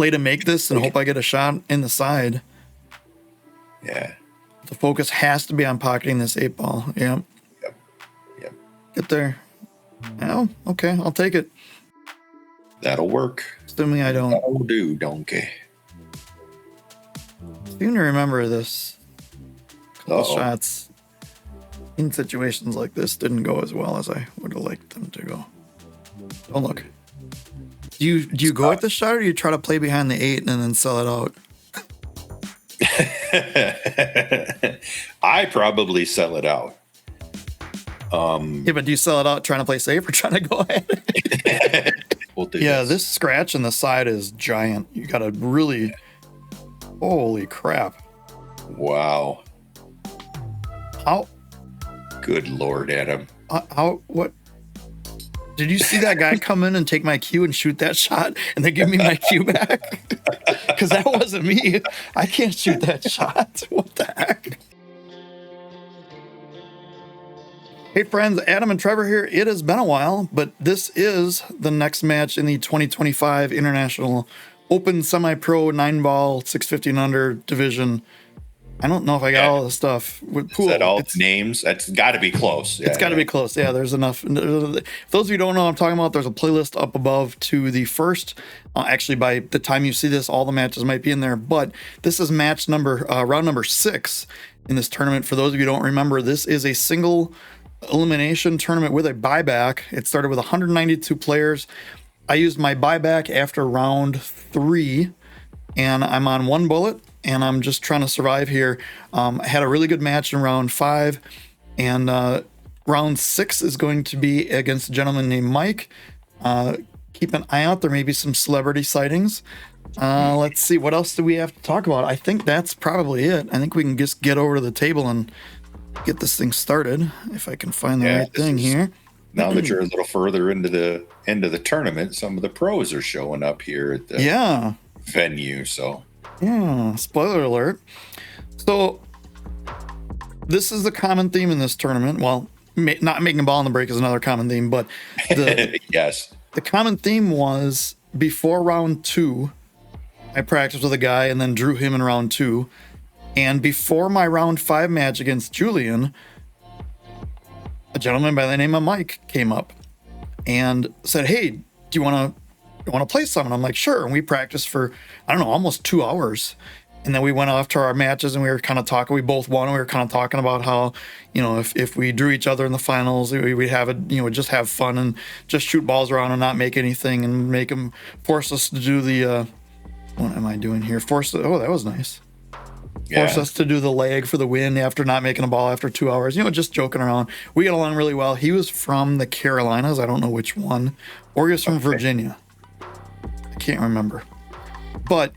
play to make this and hope I get a shot in the side. Yeah. The focus has to be on pocketing this 8-ball. Yep. Get there. Oh, okay. I'll take it. That'll work. Assuming I don't. That'll do, donkey. Seem to remember this. Couple shots in situations like this didn't go as well as I would have liked them to go. Don't look. Do you go at the shot, or do you try to play behind the 8 and then sell it out? I probably sell it out. Yeah, but do you sell it out trying to play safe or trying to go ahead? We'll do this scratch in the side is giant. You got to really... Holy crap. Wow. How? Good Lord, Adam. What? Did you see that guy come in and take my cue and shoot that shot and then give me my cue back? Because that wasn't me. I can't shoot that shot. What the heck? Hey friends, Adam and Trevor here. It has been a while, but this is the next match in the 2025 International Open Semi-Pro 9-ball 650 and under division. I don't know if I got all the stuff. With pool. Is that all names? That's got to be close. It's got to be close. Yeah, there's enough. For those of you who don't know what I'm talking about, there's a playlist up above to the first. Actually, by the time you see this, all the matches might be in there. But this is match number, round number 6 in this tournament. For those of you who don't remember, this is a single elimination tournament with a buyback. It started with 192 players. I used my buyback after round 3, and I'm on 1 bullet, and I'm just trying to survive here. I had a really good match in round 5, and round 6 is going to be against a gentleman named Mike. Keep an eye out. There may be some celebrity sightings. Let's see. What else do we have to talk about? I think that's probably it. I think we can just get over to the table and get this thing started, if I can find the right thing here. Now that you're a little further into the end of the tournament, some of the pros are showing up here at the venue. So spoiler alert. So this is the common theme in this tournament. Well, not making a ball on the break is another common theme, but the the common theme was before round 2, I practiced with a guy and then drew him in round 2. And before my round 5 match against Julian, a gentleman by the name of Mike came up and said, "Hey, do you want to play some?" And I'm like, "Sure." And we practiced for, I don't know, almost 2 hours. And then we went off to our matches and we were kind of talking. We both won. And we were kind of talking about how, if we drew each other in the finals, we'd have it, just have fun and just shoot balls around and not make anything and make them force us to do the, what am I doing here? Oh, that was nice. Force us to do the leg for the win after not making a ball after 2 hours, just joking around. We got along really well. He was from the Carolinas. I don't know which one. Or he was from Virginia. I can't remember. But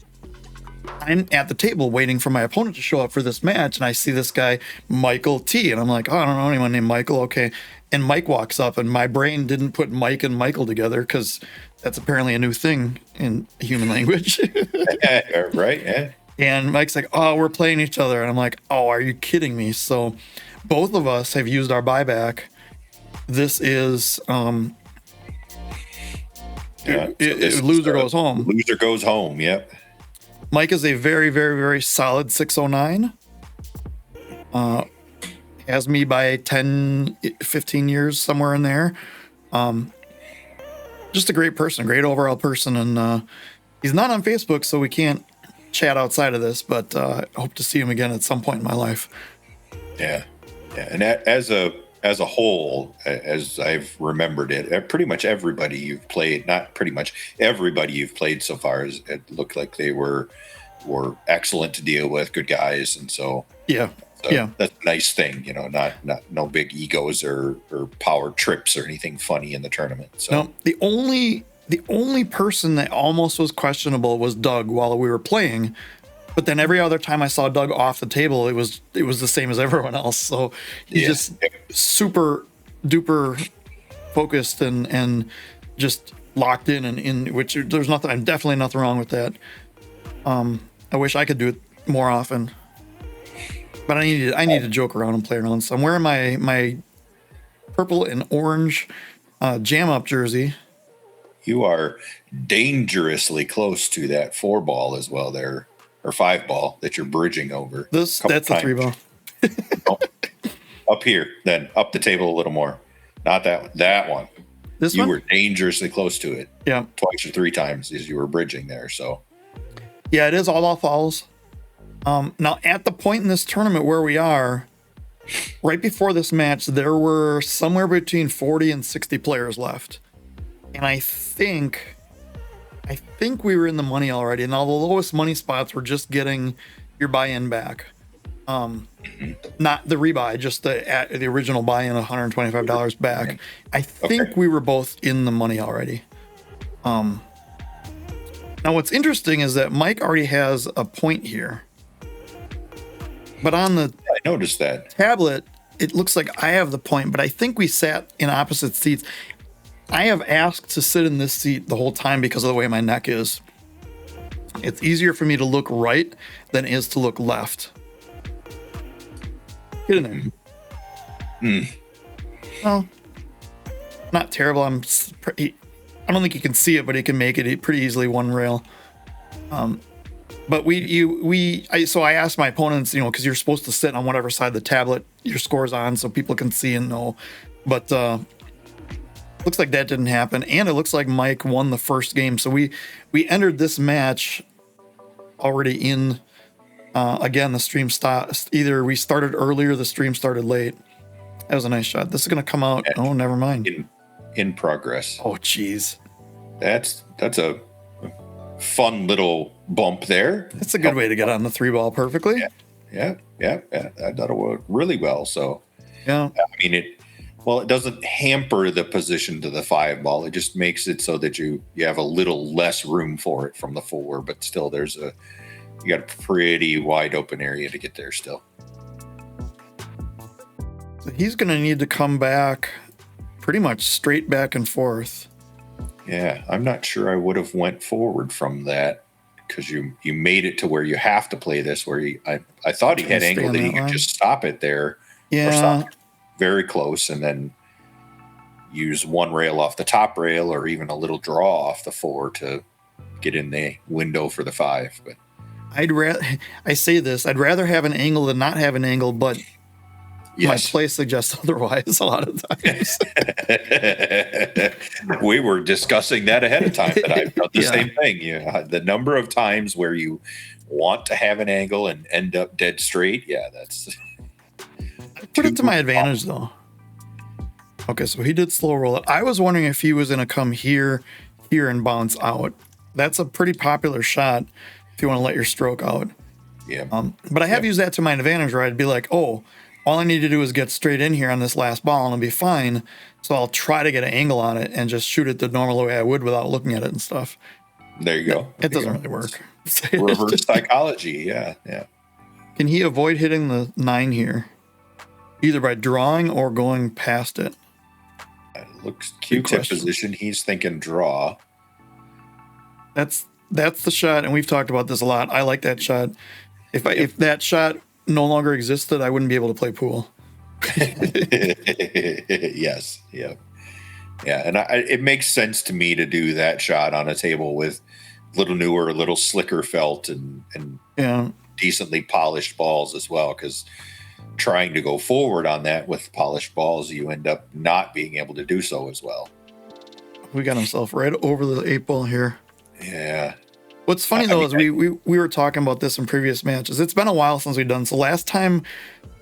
I'm at the table waiting for my opponent to show up for this match. And I see this guy, Michael T. And I'm like, oh, I don't know anyone named Michael. Okay. And Mike walks up and my brain didn't put Mike and Michael together because that's apparently a new thing in human language. Right. Yeah. And Mike's like, "Oh, we're playing each other." And I'm like, "Oh, are you kidding me?" So both of us have used our buyback. This is loser goes home. Loser goes home, yep. Mike is a very, very, very solid 609. Has me by 10, 15 years, somewhere in there. Just a great person, great overall person. And he's not on Facebook, so we can't chat outside of this, but I hope to see him again at some point in my life. Yeah. And as a whole, as I've remembered it, pretty much everybody you've played, not pretty much everybody you've played so far, it looked like they were excellent to deal with, good guys, and so that's a nice thing, not no big egos or power trips or anything funny in the tournament. So no, the only person that almost was questionable was Doug while we were playing, but then every other time I saw Doug off the table, it was the same as everyone else. So he's just super duper focused and just locked in, and in which there's definitely nothing wrong with that. I wish I could do it more often, but I need to joke around and play around. So I'm wearing my purple and orange jam up jersey. You are dangerously close to that 4-ball as well there, or 5-ball that you're bridging over. That's a 3-ball. Up here, then up the table a little more. Not that one. This one? You were dangerously close to it. Yeah. Twice or 3 times as you were bridging there. So. Yeah, it is all off fouls. Now, at the point in this tournament where we are, right before this match, there were somewhere between 40 and 60 players left. And I think we were in the money already. And all the lowest money spots were just getting your buy-in back. Not the rebuy, just the original buy-in, $125 back. I think we were both in the money already. Now, what's interesting is that Mike already has a point here. But on the I noticed that tablet, it looks like I have the point, but I think we sat in opposite seats. I have asked to sit in this seat the whole time because of the way my neck is. It's easier for me to look right than it is to look left. Get in there. Well, not terrible. I don't think you can see it, but he can make it pretty easily one rail. But so I asked my opponents, because you're supposed to sit on whatever side of the tablet your score's on so people can see and know. But looks like that didn't happen. And it looks like Mike won the first game. So we entered this match already in, again, the stream stopped. Either we started earlier, the stream started late. That was a nice shot. This is going to come out. Oh, never mind. In progress. Oh, geez. That's a fun little bump there. That's a good way to get on the 3-ball perfectly. Yeah. That'll work really well. So, yeah. I mean, it doesn't hamper the position to the 5-ball. It just makes it so that you have a little less room for it from the 4, but still you got a pretty wide open area to get there still. So he's going to need to come back pretty much straight back and forth. Yeah, I'm not sure I would have went forward from that because you made it to where you have to play this where I thought he had angle that he could just stop it there. Yeah. Or stop very close and then use one rail off the top rail or even a little draw off the 4 to get in the window for the 5. But I'd rather have an angle than not have an angle, but my play suggests otherwise a lot of times. We were discussing that ahead of time, but I've done the same thing. The number of times where you want to have an angle and end up dead straight. Yeah, that's... Put it to my advantage, though. Okay, so he did slow roll it. I was wondering if he was going to come here, and bounce out. That's a pretty popular shot if you want to let your stroke out. Yeah. But I have used that to my advantage, where I'd be like, oh, all I need to do is get straight in here on this last ball and I'll be fine. So I'll try to get an angle on it and just shoot it the normal way I would without looking at it and stuff. There you go. It doesn't really work. Reverse psychology. Yeah. Can he avoid hitting the 9 here? Either by drawing or going past it. It looks Q-tip position. He's thinking draw. That's the shot, and we've talked about this a lot. I like that shot. If that shot no longer existed, I wouldn't be able to play pool. Yes. Yeah. Yeah. And it makes sense to me to do that shot on a table with little newer, little slicker felt and decently polished balls as well. Because trying to go forward on that with polished balls, you end up not being able to do so as well. We got himself right over the 8 ball here. Yeah. What's funny though is we were talking about this in previous matches. It's been a while since we've done. So last time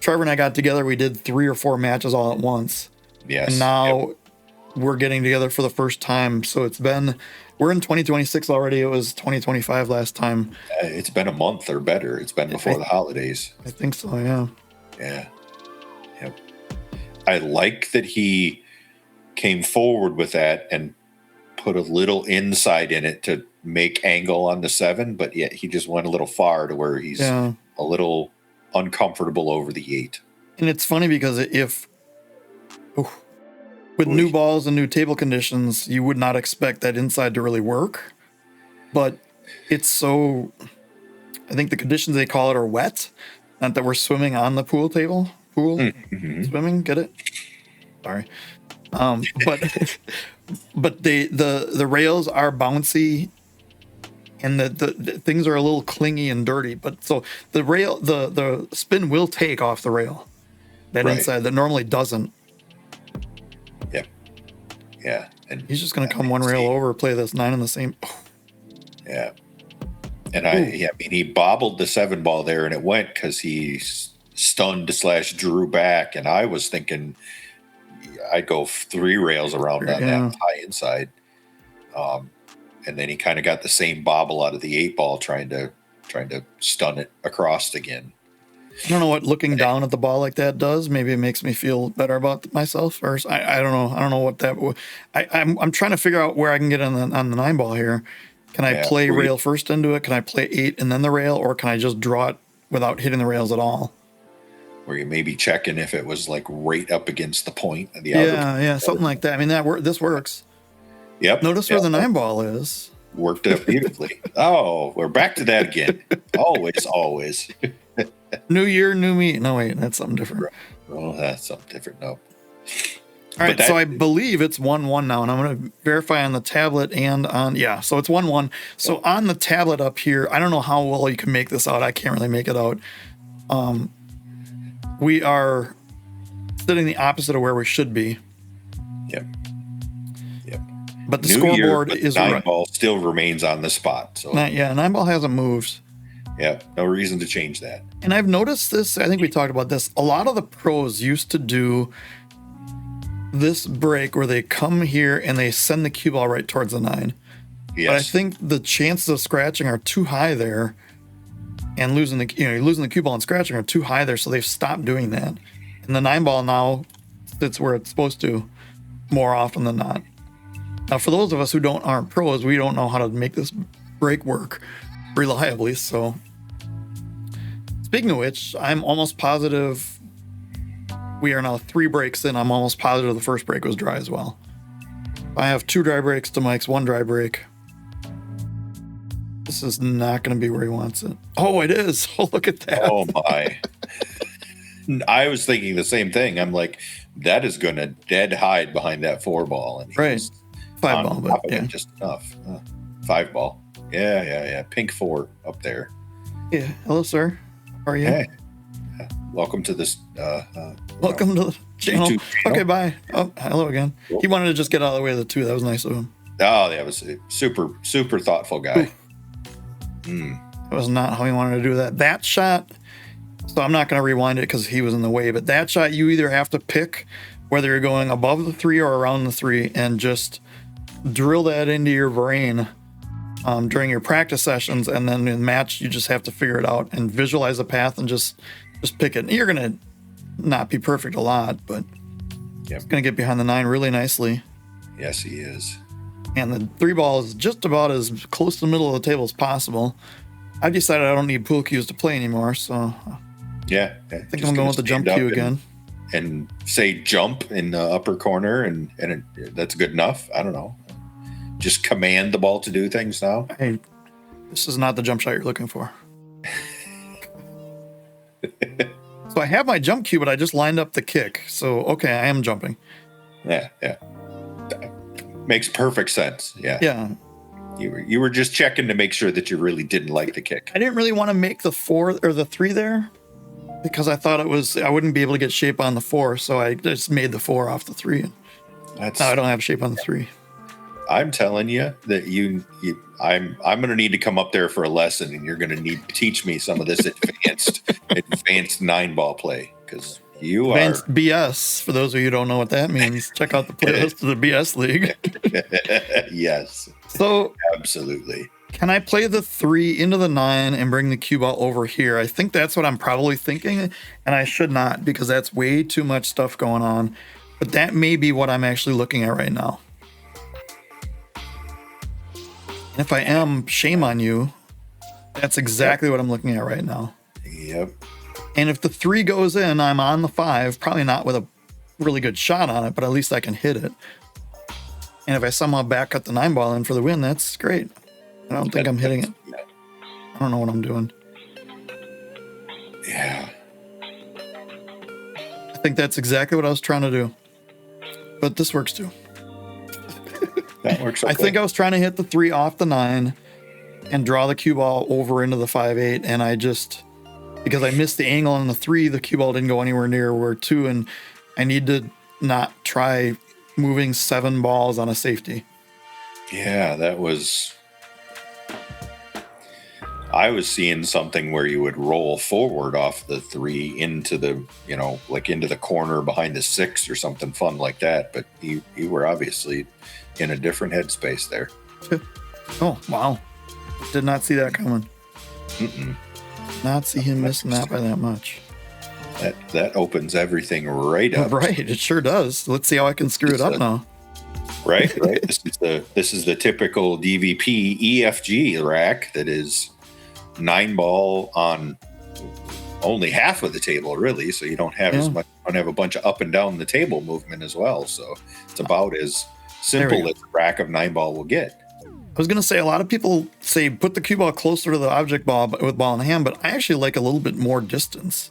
Trevor and I got together, we did 3 or 4 matches all at once. Yes. And now we're getting together for the first time. So we're in 2026 already. It was 2025 last time. It's been a month or better. It's been before the holidays. I think so. Yeah. Yeah. Yep. I like that he came forward with that and put a little inside in it to make angle on the 7, but yet he just went a little far to where he's a little uncomfortable over the 8. And it's funny because with new balls and new table conditions, you would not expect that inside to really work. But it's so, I think the conditions they call it are wet. Not that we're swimming on the pool table. Swimming, get it? Sorry. But but the rails are bouncy, and the things are a little clingy and dirty. But so the spin will take off the rail, that inside that normally doesn't. Yep. Yeah. And he's just gonna come one rail over, play this 9 in the same. Yeah. And I mean, he bobbled the 7 ball there, and it went because he stunned / drew back, and I was thinking I'd go 3 rails around on that high inside. And then he kind of got the same bobble out of the 8 ball, trying to stun it across again. I don't know what looking down at the ball like that does. Maybe it makes me feel better about myself, or I don't know. I don't know what that. I'm trying to figure out where I can get on the 9 ball here. Can I play rail first into it? Can I play 8 and then the rail, or can I just draw it without hitting the rails at all? Where you may be checking if it was like right up against the point of the outer. Yeah, something like that. I mean, this works. Yep. Notice where the 9 ball is. Worked up beautifully. Oh, we're back to that again. Always. New year, new me. No, wait, that's something different. Oh, that's something different. No. All right, so I believe it's 1-1 now, and I'm going to verify on the tablet and on, so it's 1-1. So on the tablet up here, I don't know how well you can make this out. I can't really make it out. We are sitting the opposite of where we should be. Yep. But the scoreboard is 9 ball still remains on the spot. So 9 ball hasn't moved. Yeah, no reason to change that. And I've noticed this, I think we talked about this. A lot of the pros used to do this break where they come here and they send the cue ball right towards the 9. Yes. But I think the chances of scratching are too high there, and losing the cue ball and scratching are too high there, so they've stopped doing that. And the 9 ball now sits where it's supposed to more often than not. Now, for those of us who aren't pros, we don't know how to make this break work reliably. So, speaking of which, I'm almost positive we are now 3 breaks in. I'm almost positive the first break was dry as well. I have 2 dry breaks to Mike's 1 dry break. This is not going to be where he wants it. Oh, it is. Oh, look at that. Oh, my. I was thinking the same thing. I'm like, that is going to dead hide behind that 4 ball. And right. 5 ball, but just enough. 5 ball. Yeah. Pink 4 up there. Yeah. Hello, sir. How are you? Hey. Welcome to this. Welcome to the channel. channel. Okay, bye. Oh, hello again. Cool. He wanted to just get out of the way of the 2. That was nice of him. Oh, that was a super thoughtful guy. That was not how he wanted to do that. That shot. So I'm not going to rewind it because he was in the way. But that shot, you either have to pick whether you're going above the 3 or around the 3, and just drill that into your brain during your practice sessions, and then in match you just have to figure it out and visualize the path and just pick it. You're gonna not be perfect a lot, but it's gonna get behind the 9 really nicely. Yes, he is. And the 3 ball is just about as close to the middle of the table as possible. I've decided I don't need pool cues to play anymore, so I think I'm going with the jump cue again. And say jump in the upper corner, and that's good enough. I don't know. Just command the ball to do things now. Hey, this is not the jump shot you're looking for. So I have my jump cue, but I just lined up the kick. So, okay, I am jumping. Yeah. Makes perfect sense. Yeah. Yeah. You were just checking to make sure that you really didn't like the kick. I didn't really want to make the 4 or the 3 there because I thought I wouldn't be able to get shape on the 4. So I just made the 4 off the 3. Now I don't have shape on the 3. I'm telling you that I'm going to need to come up there for a lesson, and you're going to need to teach me some of this advanced 9 ball play, because you advanced BS. For those of you who don't know what that means, check out the playlist of the BS League. Yes. So absolutely. Can I play the 3 into the 9 and bring the cue ball over here? I think that's what I'm probably thinking, and I should not, because that's way too much stuff going on. But that may be what I'm actually looking at right now. If I am, shame on you. That's exactly what I'm looking at right now. Yep. And if the 3 goes in, I'm on the 5, probably not with a really good shot on it, but at least I can hit it. And if I somehow back cut the 9 ball in for the win, that's great. I don't think I'm hitting it. I don't know what I'm doing. Yeah. I think that's exactly what I was trying to do. but this works too. That works. Okay. I think I was trying to hit the 3 off the 9 and draw the cue ball over into the 5-8, and I just, because I missed the angle on the 3, the cue ball didn't go anywhere near where 2, and I need to not try moving 7 balls on a safety. Yeah, that was. I was seeing something where you would roll forward off the 3 into the, like into the corner behind the 6 or something fun like that. But you were obviously in a different headspace there. Oh, wow. Did not see that coming. Not see him missing that by that much. That opens everything right up. Right, it sure does. Let's see how I can screw it up now. Right. This is the typical DVP EFG rack that is 9 ball on only half of the table, really. So you don't have as much. Don't have a bunch of up and down the table movement as well. So it's about as simple as a rack of 9 ball will get. I was going to say, a lot of people say put the cue ball closer to the object ball with ball in hand, but I actually like a little bit more distance.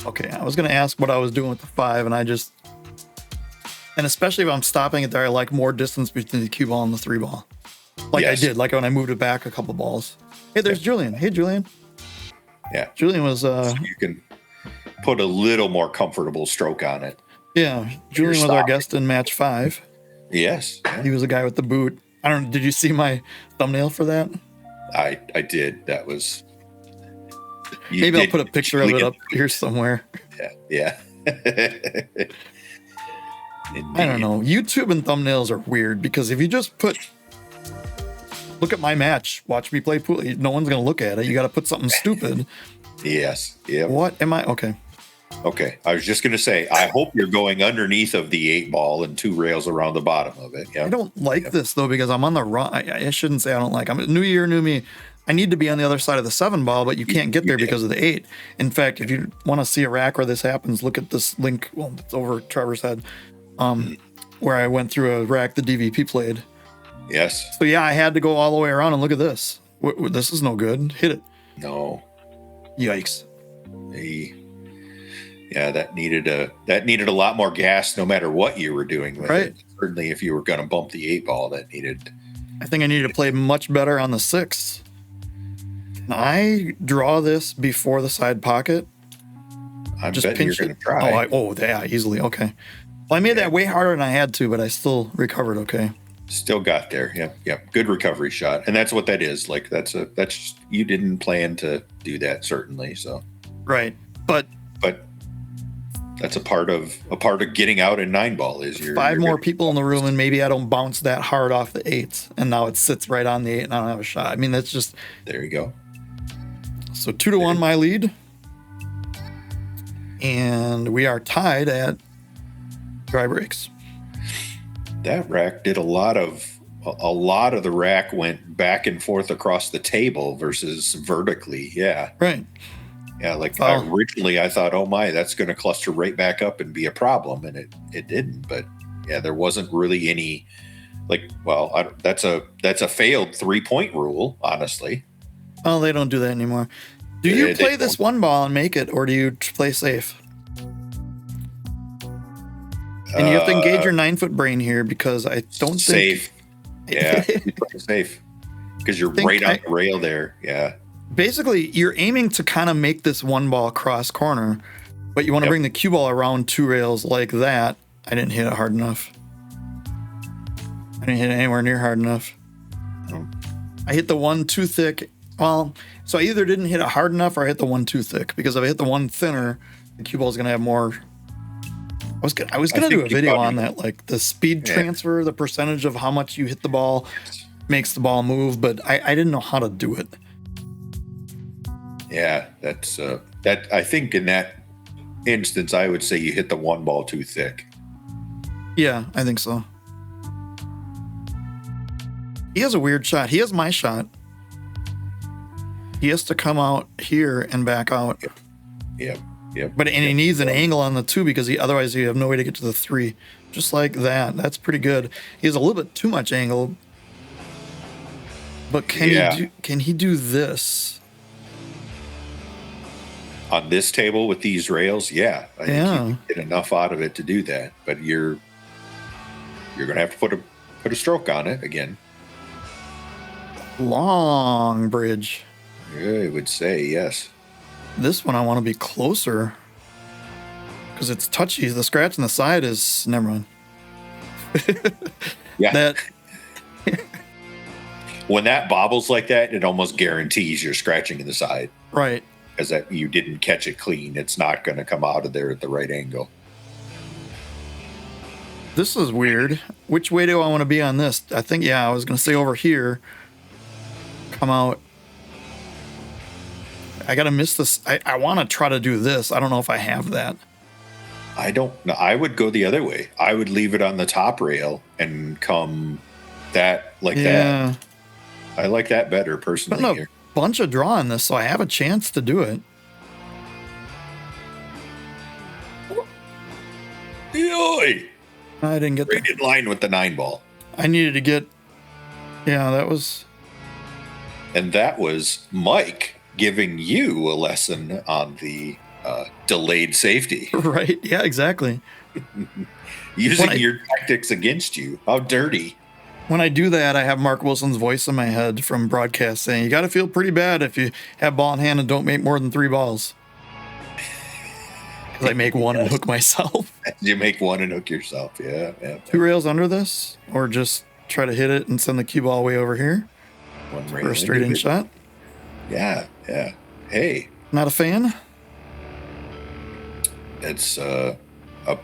Okay, I was going to ask what I was doing with the 5, and and especially if I'm stopping it there, I like more distance between the cue ball and the 3 ball. Like I did, like when I moved it back a couple balls. Hey, there's Julian. Hey, Julian. Yeah. Julian was... So you can put a little more comfortable stroke on it. Yeah, Julian was our guest in match 5. Yes. Yeah. He was the guy with the boot. I don't know, did you see my thumbnail for that? I did. That was... Maybe I'll put a picture of it up here somewhere. Yeah. I don't know. YouTube and thumbnails are weird because if you just look at my match, watch me play pool, no one's going to look at it. You got to put something stupid. Yes. Yeah. What am I? Okay. I was just going to say, I hope you're going underneath of the 8 ball and 2 rails around the bottom of it. Yeah. I don't like this though, because I'm on the wrong. I shouldn't say I don't like. I'm new year, new me. I need to be on the other side of the 7 ball, but you can't get there because of the 8. In fact, if you want to see a rack where this happens, look at this link. Well, it's over Trevor's head, where I went through a rack the DVP played. Yes. So yeah, I had to go all the way around and look at this. This is no good. Hit it. No. Yikes. Yeah, that needed a lot more gas, no matter what you were doing with it. Certainly, if you were going to bump the 8 ball, that needed. I think I needed to play much better on the 6. Can I draw this before the side pocket? I'm just betting you're going to try. Yeah, easily. Okay. Well, I made that way harder than I had to, but I still recovered. Okay. Still got there. Yep. Good recovery shot, and that's what that is. Like that's you didn't plan to do that, certainly. So. Right, but that's a part of getting out in 9 ball is you're 5 more people in the room, and maybe I don't bounce that hard off the 8s, and now it sits right on the 8, and I don't have a shot. I mean, that's just there. You go. So 2-1 my lead, and we are tied at dry breaks. That rack did a lot of the rack went back and forth across the table versus vertically. Yeah. Right. Yeah. Like originally I thought, oh my, that's going to cluster right back up and be a problem. And it didn't, but yeah, there wasn't really any that's a failed 3-point rule, honestly. Oh, they don't do that anymore. Do you play this 1 ball and make it, or do you play safe? And you have to engage your 9-foot brain here because I don't safe. Yeah, safe because you're right on the rail there. Yeah. Basically, you're aiming to kind of make this 1 ball cross corner, but you want to bring the cue ball around 2 rails like that. I didn't hit it hard enough. I didn't hit it anywhere near hard enough. I hit the 1 too thick. Well, so I either didn't hit it hard enough or I hit the 1 too thick, because if I hit the 1 thinner, the cue ball is going to have more. I was gonna do a video on that, like the speed transfer, the percentage of how much you hit the ball makes the ball move, but I didn't know how to do it. Yeah, that's that. I think in that instance, I would say you hit the 1 ball too thick. Yeah, I think so. He has a weird shot. He has my shot. He has to come out here and back out. Yep. But he needs an angle on the 2 because otherwise you have no way to get to the 3. Just like that. That's pretty good. He has a little bit too much angle. But can he do this? On this table with these rails? Yeah. I think you can get enough out of it to do that. But you're going to have to put a stroke on it again. Long bridge. Yeah, I would say, yes. This one I want to be closer because it's touchy. The scratch on the side is, never mind. Yeah. When that bobbles like that, it almost guarantees you're scratching in the side. Right. Because that you didn't catch it clean. It's not going to come out of there at the right angle. This is weird. Which way do I want to be on this? I think, I was going to say over here. Come out. I got to miss this. I want to try to do this. I don't know if I have that. I don't know. I would go the other way. I would leave it on the top rail and come that. I like that better personally. I'm a bunch of draw on this, so I have a chance to do it. Yoy! I didn't get right in line with the 9-ball. I needed to get. Yeah, that was. And that was Mike giving you a lesson on the delayed safety. Right. Yeah, exactly. Using your tactics against you. How dirty. When I do that, I have Mark Wilson's voice in my head from broadcast saying, you got to feel pretty bad if you have ball in hand and don't make more than 3 balls. Because I make one and hook myself. You make one and hook yourself. Yeah. 2 rails under this, or just try to hit it and send the cue ball way over here. One for a straight in shot. Yeah. Hey. Not a fan? It's a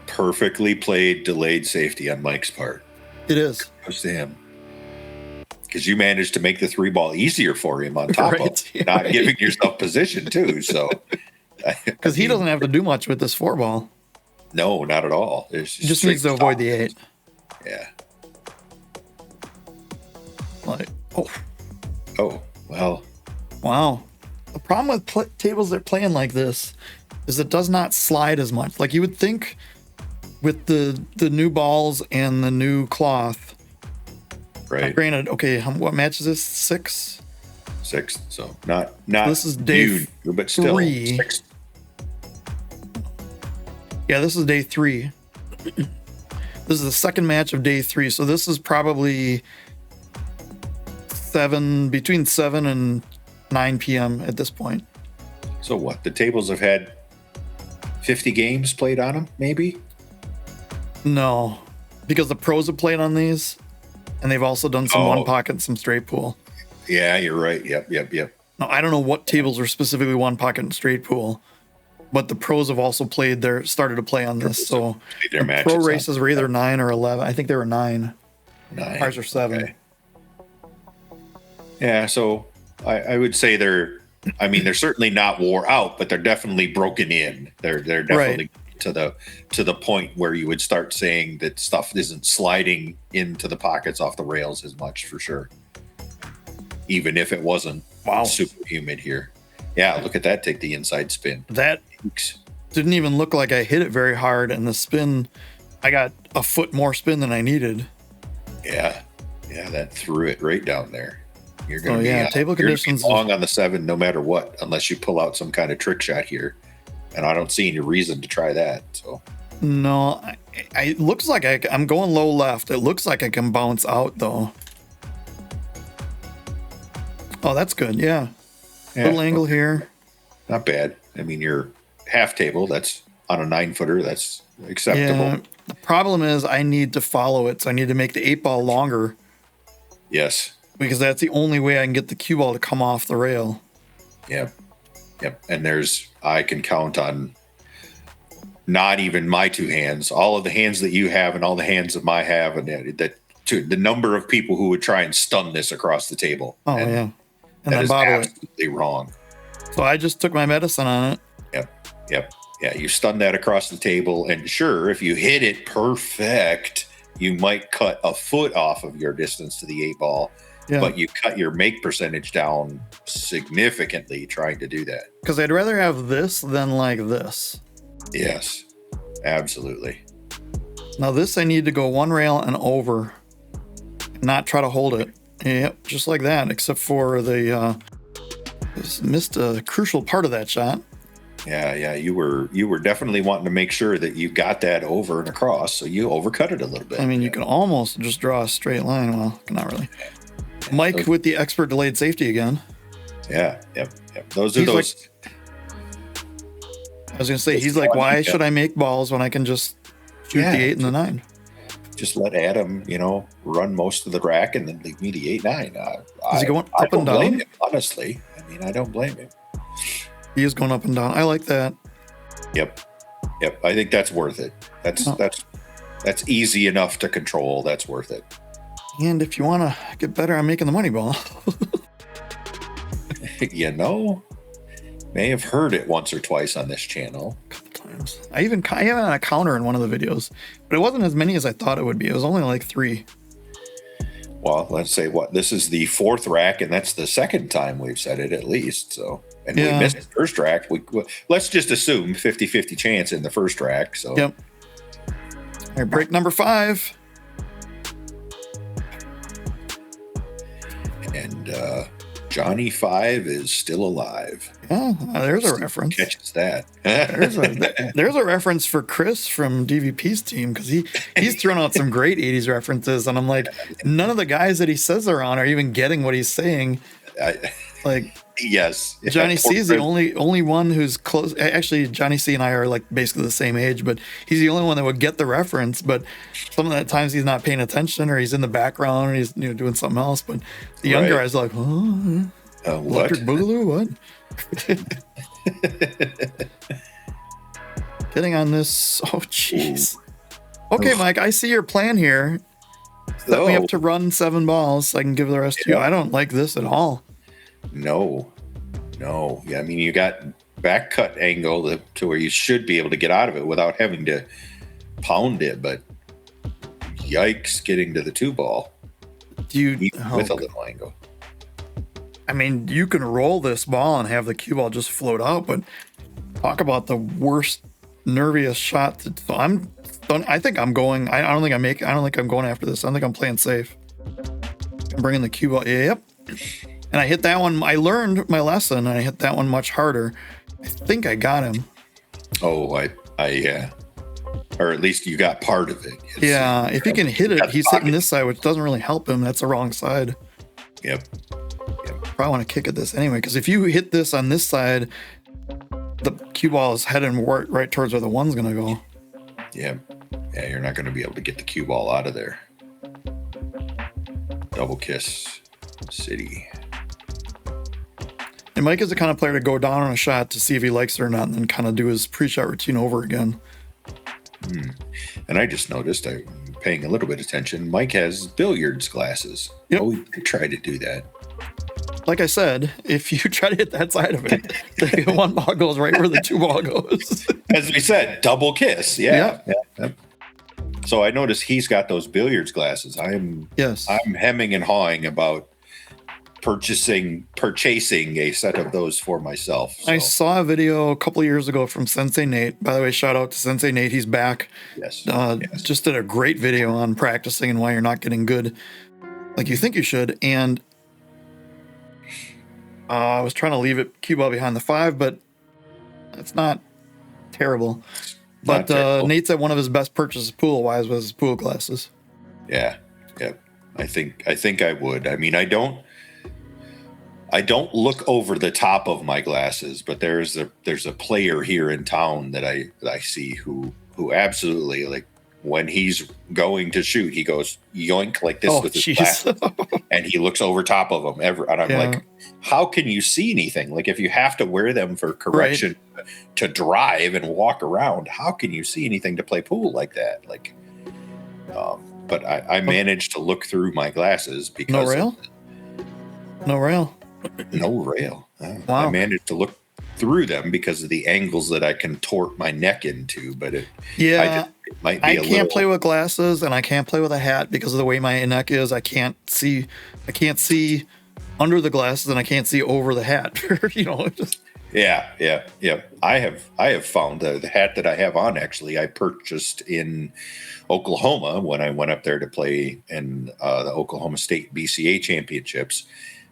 perfectly played delayed safety on Mike's part. It is. Kudos to him. Because you managed to make the 3-ball easier for him on top of not giving yourself position too. So, because he doesn't have to do much with this 4-ball. No, not at all. He just needs to avoid the 8. Yeah. Like, oh, well. Wow. The problem with tables that are playing like this is it does not slide as much. Like you would think with the new balls and the new cloth. Right. Granted, okay, what match is this? 6? 6. So not this is day new, but still 3. 6. Yeah, this is day 3. This is the second match of day 3. So this is probably between 7 and 9 p.m. at this point. So what? The tables have had 50 games played on them, maybe? No, because the pros have played on these, and they've also done some one pocket and some straight pool. Yeah, you're right. Yep. Now, I don't know what tables are specifically one pocket and straight pool, but the pros have also started to play on this. So the pro races were either 9 or 11. I think they were 9. Ours are 7. Okay. Yeah, so I would say they're certainly not wore out, but they're definitely broken in. They're definitely to the point where you would start saying that stuff isn't sliding into the pockets off the rails as much, for sure. Even if it wasn't super humid here. Yeah, look at that. Take the inside spin. That didn't even look like I hit it very hard, and the spin, I got a foot more spin than I needed. Yeah, that threw it right down there. You're going to be table conditions long on the 7 no matter what, unless you pull out some kind of trick shot here, and I don't see any reason to try that. So no, it looks like I'm going low left. It looks like I can bounce out though. Oh, that's good. Yeah. Little angle here. Not bad. I mean, your half table, that's on a 9-footer. That's acceptable. Yeah. The problem is I need to follow it, so I need to make the 8-ball longer. Yes. Because that's the only way I can get the cue ball to come off the rail. Yep. And I can count on not even my 2 hands, all of the hands that you have and all the hands that I have, and the number of people who would try and stun this across the table. Oh, yeah. And that then is absolutely wrong. So I just took my medicine on it. Yep. Yeah, you stun that across the table, and sure, if you hit it perfect, you might cut a foot off of your distance to the 8-ball. Yeah. But you cut your make percentage down significantly trying to do that. Because I'd rather have this than like this. Yes, absolutely. Now this I need to go 1 rail and over, not try to hold it. Yep, just like that, except for the missed a crucial part of that shot. Yeah. You were definitely wanting to make sure that you got that over and across, so you overcut it a little bit. I mean, you can almost just draw a straight line. Well, not really. Mike with the expert delayed safety again. Yeah. Yep. Those are those. I was going to say, he's like, why should I make balls when I can just shoot the 8 and the 9? Just let Adam, run most of the rack and then leave me the 8-9. Is he going up and down? Blame him, honestly. I mean, I don't blame him. He is going up and down. I like that. Yep. I think that's worth it. That's easy enough to control. That's worth it. And if you want to get better on making the money ball, may have heard it once or twice on this channel. A couple times. I even had a counter in one of the videos, but it wasn't as many as I thought it would be. It was only like 3. Well, let's say this is the 4th rack, and that's the second time we've said it at least. So, and we missed the first rack. Let's just assume 50-50 chance in the first rack. So, yep. All right, break number 5. And Johnny 5 is still alive. Yeah, there's a reference. Catches that. there's a reference for Chris from DVP's team, because he's thrown out some great 80s references, and I'm like, none of the guys that he says are on are even getting what he's saying. Yes. Johnny C is the only one who's close. Actually, Johnny C and I are like basically the same age, but he's the only one that would get the reference. But some of the times he's not paying attention, or he's in the background, or he's doing something else. But the younger guy's like, what? Electric Boogaloo? What? Getting on this. Oh, jeez. Okay, Mike, I see your plan here. Set me up to run 7 balls so I can give the rest to you. I don't like this at all. No. Yeah, I mean, you got back cut angle to where you should be able to get out of it without having to pound it, but yikes, getting to the 2 ball. With a little angle. I mean, you can roll this ball and have the cue ball just float out, but talk about the worst, nerviest shot. I think I'm going. I don't think I'm going after this. I think I'm playing safe. I'm bringing the cue ball. Yep. And I hit that one. I learned my lesson, and I hit that one much harder. I think I got him. Oh, I or at least you got part of it. If he can hit it, he's hitting this side, which doesn't really help him. That's the wrong side. Yep. Probably want to kick at this anyway, because if you hit this on this side, the cue ball is heading right towards where the 1's going to go. Yeah, you're not going to be able to get the cue ball out of there. Double kiss city. And Mike is the kind of player to go down on a shot to see if he likes it or not, and then kind of do his pre-shot routine over again. And I just noticed, I'm paying a little bit of attention, Mike has billiards glasses. Yep. We could try to do that. Like I said, if you try to hit that side of it, the 1 ball goes right where the 2 ball goes. As we said, double kiss. Yeah. So I noticed he's got those billiards glasses. I'm hemming and hawing about purchasing a set of those for myself. So. I saw a video a couple of years ago from Sensei Nate. By the way, shout out to Sensei Nate. He's back. Yes. Just did a great video on practicing and why you're not getting good like you think you should. And I was trying to leave it cue ball behind the 5, but it's not terrible. But Nate said one of his best purchases pool-wise was his pool glasses. Yeah. I think I would. I mean, I don't look over the top of my glasses, but there's a player here in town that I see who absolutely, like, when he's going to shoot, he goes yoink like this with his glasses, and he looks over top of them and I'm like, how can you see anything? Like, if you have to wear them for correction to drive and walk around, how can you see anything to play pool like that? Like, but I managed to look through my glasses because no rail. I managed to look through them because of the angles that I contort my neck into, but it might be I can't play with glasses, and I can't play with a hat because of the way my neck is. I can't see under the glasses, and I can't see over the hat. Yeah. I have found the hat that I have on, actually, I purchased in Oklahoma when I went up there to play in the Oklahoma State BCA championships.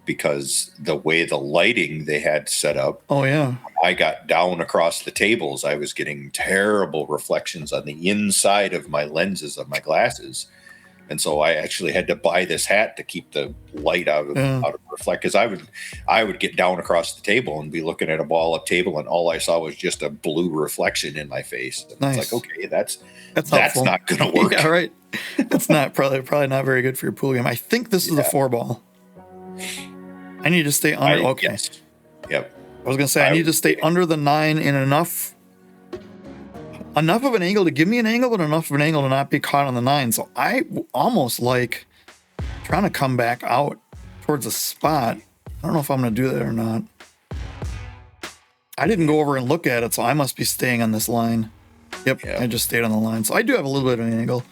because the way the lighting they had set up. Oh, yeah. I got down across the tables. I was getting terrible reflections on the inside of my lenses of my glasses. And so I actually had to buy this hat to keep the light out of reflect, because I would get down across the table and be looking at a ball of table, and all I saw was just a blue reflection in my face. And nice. It's like, okay, that's helpful. not going to work. Yeah, right. That's not probably not very good for your pool game. I think this is a 4-ball. I need to stay under. Okay. Yes. Yep. I was going to say I need to stay under the 9 in enough of an angle to give me an angle, but enough of an angle to not be caught on the 9. So I almost like trying to come back out towards a spot. I don't know if I'm going to do that or not. I didn't go over and look at it, so I must be staying on this line. Yep, I just stayed on the line. So I do have a little bit of an angle.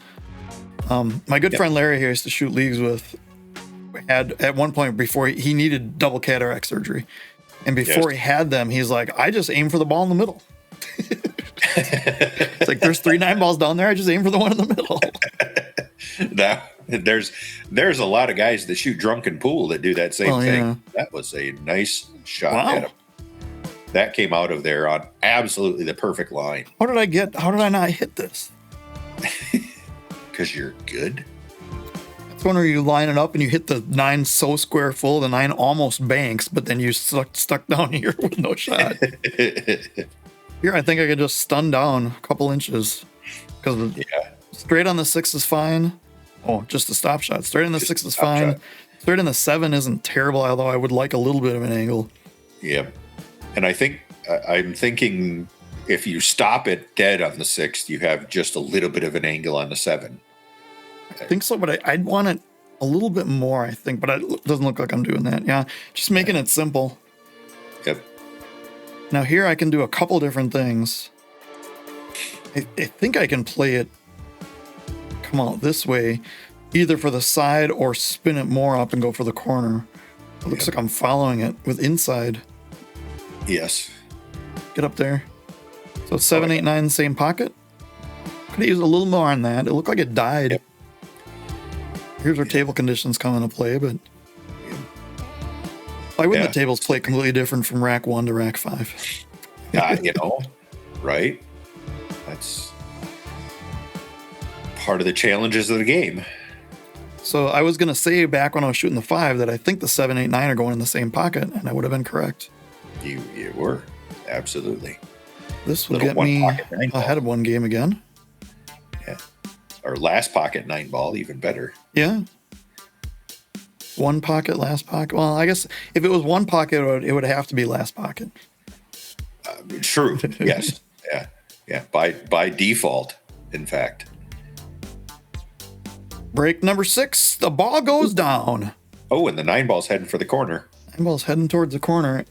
My good friend Larry here used to shoot leagues with, had at one point before he needed double cataract surgery. And before he had them, he's like, I just aim for the ball in the middle. It's like, there's 3 9-balls down there. I just aim for the one in the middle. There's a lot of guys that shoot drunken pool that do that same thing. Yeah. That was a nice shot at him. That came out of there on absolutely the perfect line. How did I not hit this? Because you're good. That's when you line it up and you hit the 9 so square full, the 9 almost banks, but then you stuck down here with no shot. Here, I think I could just stun down a couple inches. Because straight on the 6 is fine. Oh, just a stop shot. Straight on the 6 is fine. Straight on the 7 isn't terrible, although I would like a little bit of an angle. Yeah. And I think, I'm thinking if you stop it dead on the 6th, you have just a little bit of an angle on the 7. I think so, but I'd want it a little bit more, I think. But it doesn't look like I'm doing that. Yeah, just making it simple. Yep. Now here I can do a couple different things. I think I can play it come out this way, either for the side or spin it more up and go for the corner. It looks like I'm following it with inside. Yes. Get up there. So 7, 8, 9, same pocket. Could have used a little more on that. It looked like it died. Yep. Here's where table conditions come into play, but why wouldn't the tables play completely different from rack 1 to rack 5? Right? That's part of the challenges of the game. So I was going to say back when I was shooting the 5 that I think the 7, 8, 9 are going in the same pocket, and I would have been correct. You were. Absolutely. This will get me ahead of one game again. Yeah. Or last pocket 9-ball, even better. Yeah. One pocket, last pocket. Well, I guess if it was one pocket, it would have to be last pocket. True. Yes. Yeah. By default, in fact. Break number 6. The ball goes down. Oh, and the 9-ball's heading for the corner. 9-ball's heading towards the corner.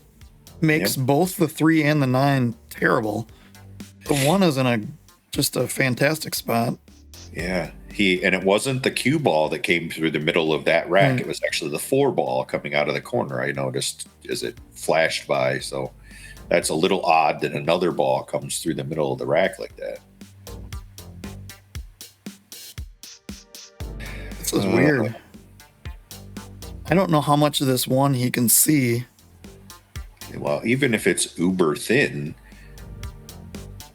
Makes both the 3 and the 9 terrible. The 1 is in just a fantastic spot. Yeah. And it wasn't the cue ball that came through the middle of that rack. It was actually the 4 ball coming out of the corner. I noticed as it flashed by. So that's a little odd that another ball comes through the middle of the rack like that. This is weird. I don't know how much of this 1 he can see. Well, even if it's uber thin,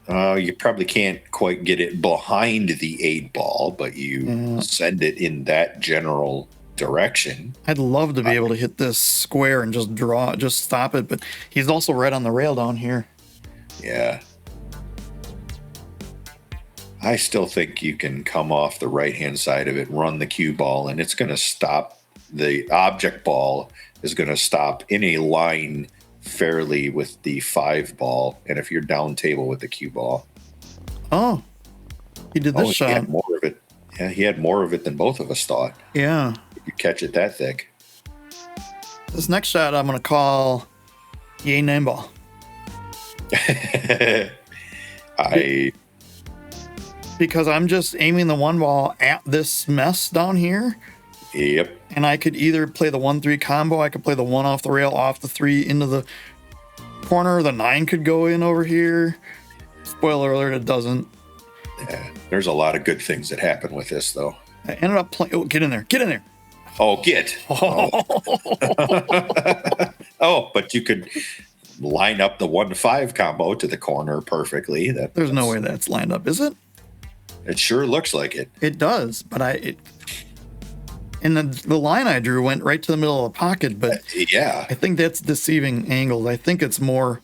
you probably can't quite get it behind the 8-ball, but you send it in that general direction. I'd love to be able to hit this square and just stop it, but he's also right on the rail down here. Yeah. I still think you can come off the right-hand side of it, run the cue ball, and it's going to stop. The object ball is going to stop in a line fairly with the 5-ball, and if you're down table with the cue ball. Oh, he did this shot. He had more of it. Yeah, he had more of it than both of us thought. Yeah. If you catch it that thick. This next shot I'm going to call yay 9-ball. Because I'm just aiming the 1 ball at this mess down here. Yep. And I could either play the 1-3 combo. I could play the 1 off the rail, off the 3 into the corner. The 9 could go in over here. Spoiler alert, it doesn't. Yeah, there's a lot of good things that happen with this, though. I ended up playing. Oh, get in there. Get in there. Oh, get. Oh. Oh, but you could line up the 1-5 combo to the corner perfectly. There's no way that's lined up, is it? It sure looks like it. It does, but the line I drew went right to the middle of the pocket, but yeah, I think that's deceiving angles. I think it's more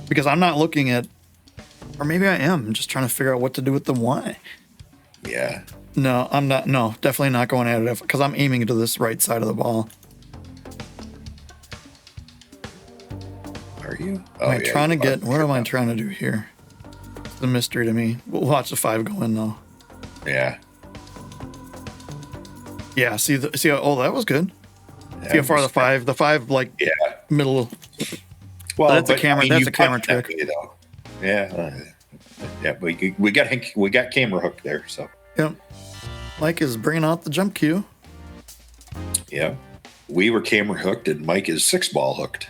because I'm not looking at, or maybe I am just trying to figure out what to do with the Y. Yeah. No, I'm not. No, definitely not going at it because I'm aiming to this right side of the ball. Are you? Am I trying to get? What am I trying to do here? It's a mystery to me. We'll watch the 5 go in though. Yeah. Yeah. See. Oh, that was good. See how far the 5 like middle. Well, that's a camera. That's a camera trick. Though. Yeah. Yeah. We got camera hook there. So. Yep. Mike is bringing out the jump cue. Yeah. We were camera hooked and Mike is 6-ball hooked.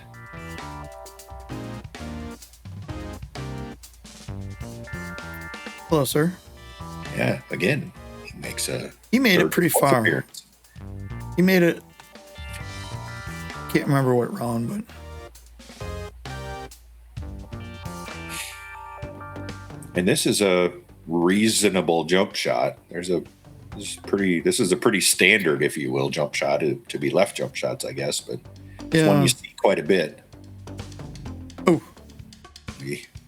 Closer. Yeah. Again, he made it pretty far. Appearance. He made it. Can't remember what round, but. And this is a reasonable jump shot. This is a pretty standard, if you will, jump shot to be left jump shots, I guess, but it's one you see quite a bit. Oh,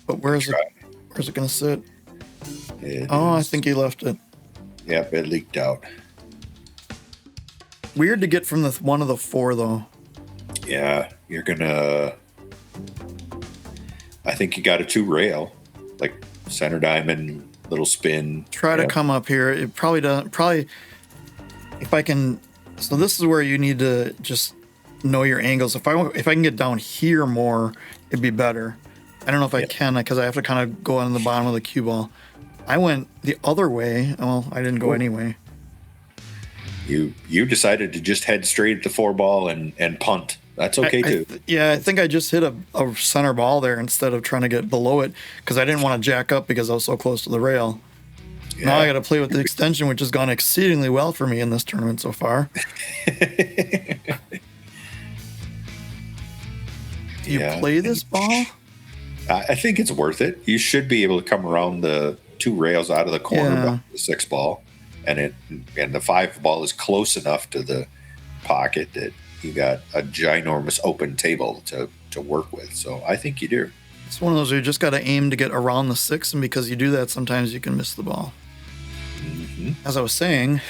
but where's it gonna sit? I think he left it. Yep, it leaked out. Weird to get from the one of the 4 though. Yeah, you're gonna. I think you got a 2 rail, like center diamond. Little spin. Try to come up here. It probably doesn't. Probably, if I can. So this is where you need to just know your angles. If I can get down here more, it'd be better. I don't know if I can because I have to kind of go on the bottom of the cue ball. I went the other way. Well, I didn't go anyway. You decided to just head straight at the 4-ball and punt. That's okay too. I think I just hit a center ball there instead of trying to get below it because I didn't want to jack up because I was so close to the rail. Yeah. Now I got to play with the extension, which has gone exceedingly well for me in this tournament so far. Do you play this ball? I think it's worth it. You should be able to come around the 2 rails out of the corner of the 6-ball, and the 5-ball is close enough to the pocket that you got a ginormous open table to work with. So I think you do. It's one of those where you just got to aim to get around the 6, and because you do that, sometimes you can miss the ball. Mm-hmm. As I was saying,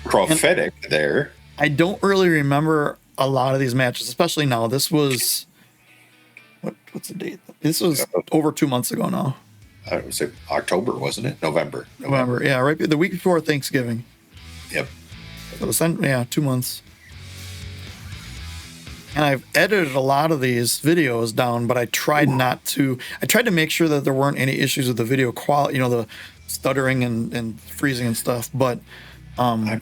prophetic there. I don't really remember a lot of these matches, especially now. This was what's the date? This was over 2 months ago now. I would say October, wasn't it? November. Yeah, right. The week before Thanksgiving. Yep. It was 2 months. And I've edited a lot of these videos down, but I tried to make sure that there weren't any issues with the video quality, the stuttering and freezing and stuff. But I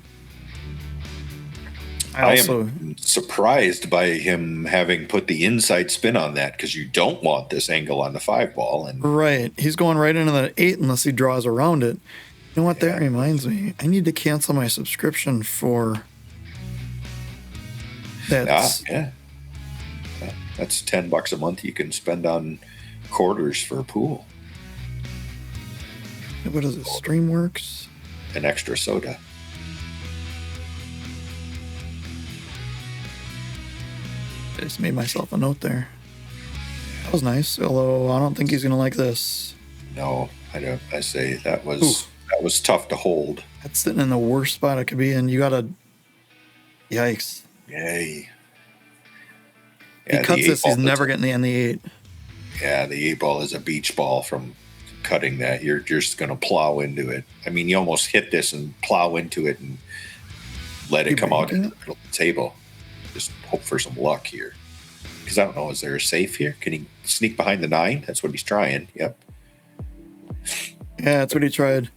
am surprised by him having put the inside spin on that because you don't want this angle on the 5-ball. Right. He's going right into the 8 unless he draws around it. You know what? That reminds me. I need to cancel my subscription for that. That's $10 a month you can spend on quarters for a pool. What is it? Streamworks? An extra soda. I just made myself a note there. That was nice, although I don't think he's going to like this. No, I don't. I say that was tough to hold. That's sitting in the worst spot it could be in. You got to... Yikes. Yay. He cuts this, he's never getting in the 8. Yeah, the 8-ball is a beach ball from cutting that. You're just going to plow into it. I mean, you almost hit this and plow into it and let it come out in the middle of the table. Just hope for some luck here. Because I don't know, is there a safe here? Can he sneak behind the 9? That's what he's trying. Yep. Yeah, that's what he tried.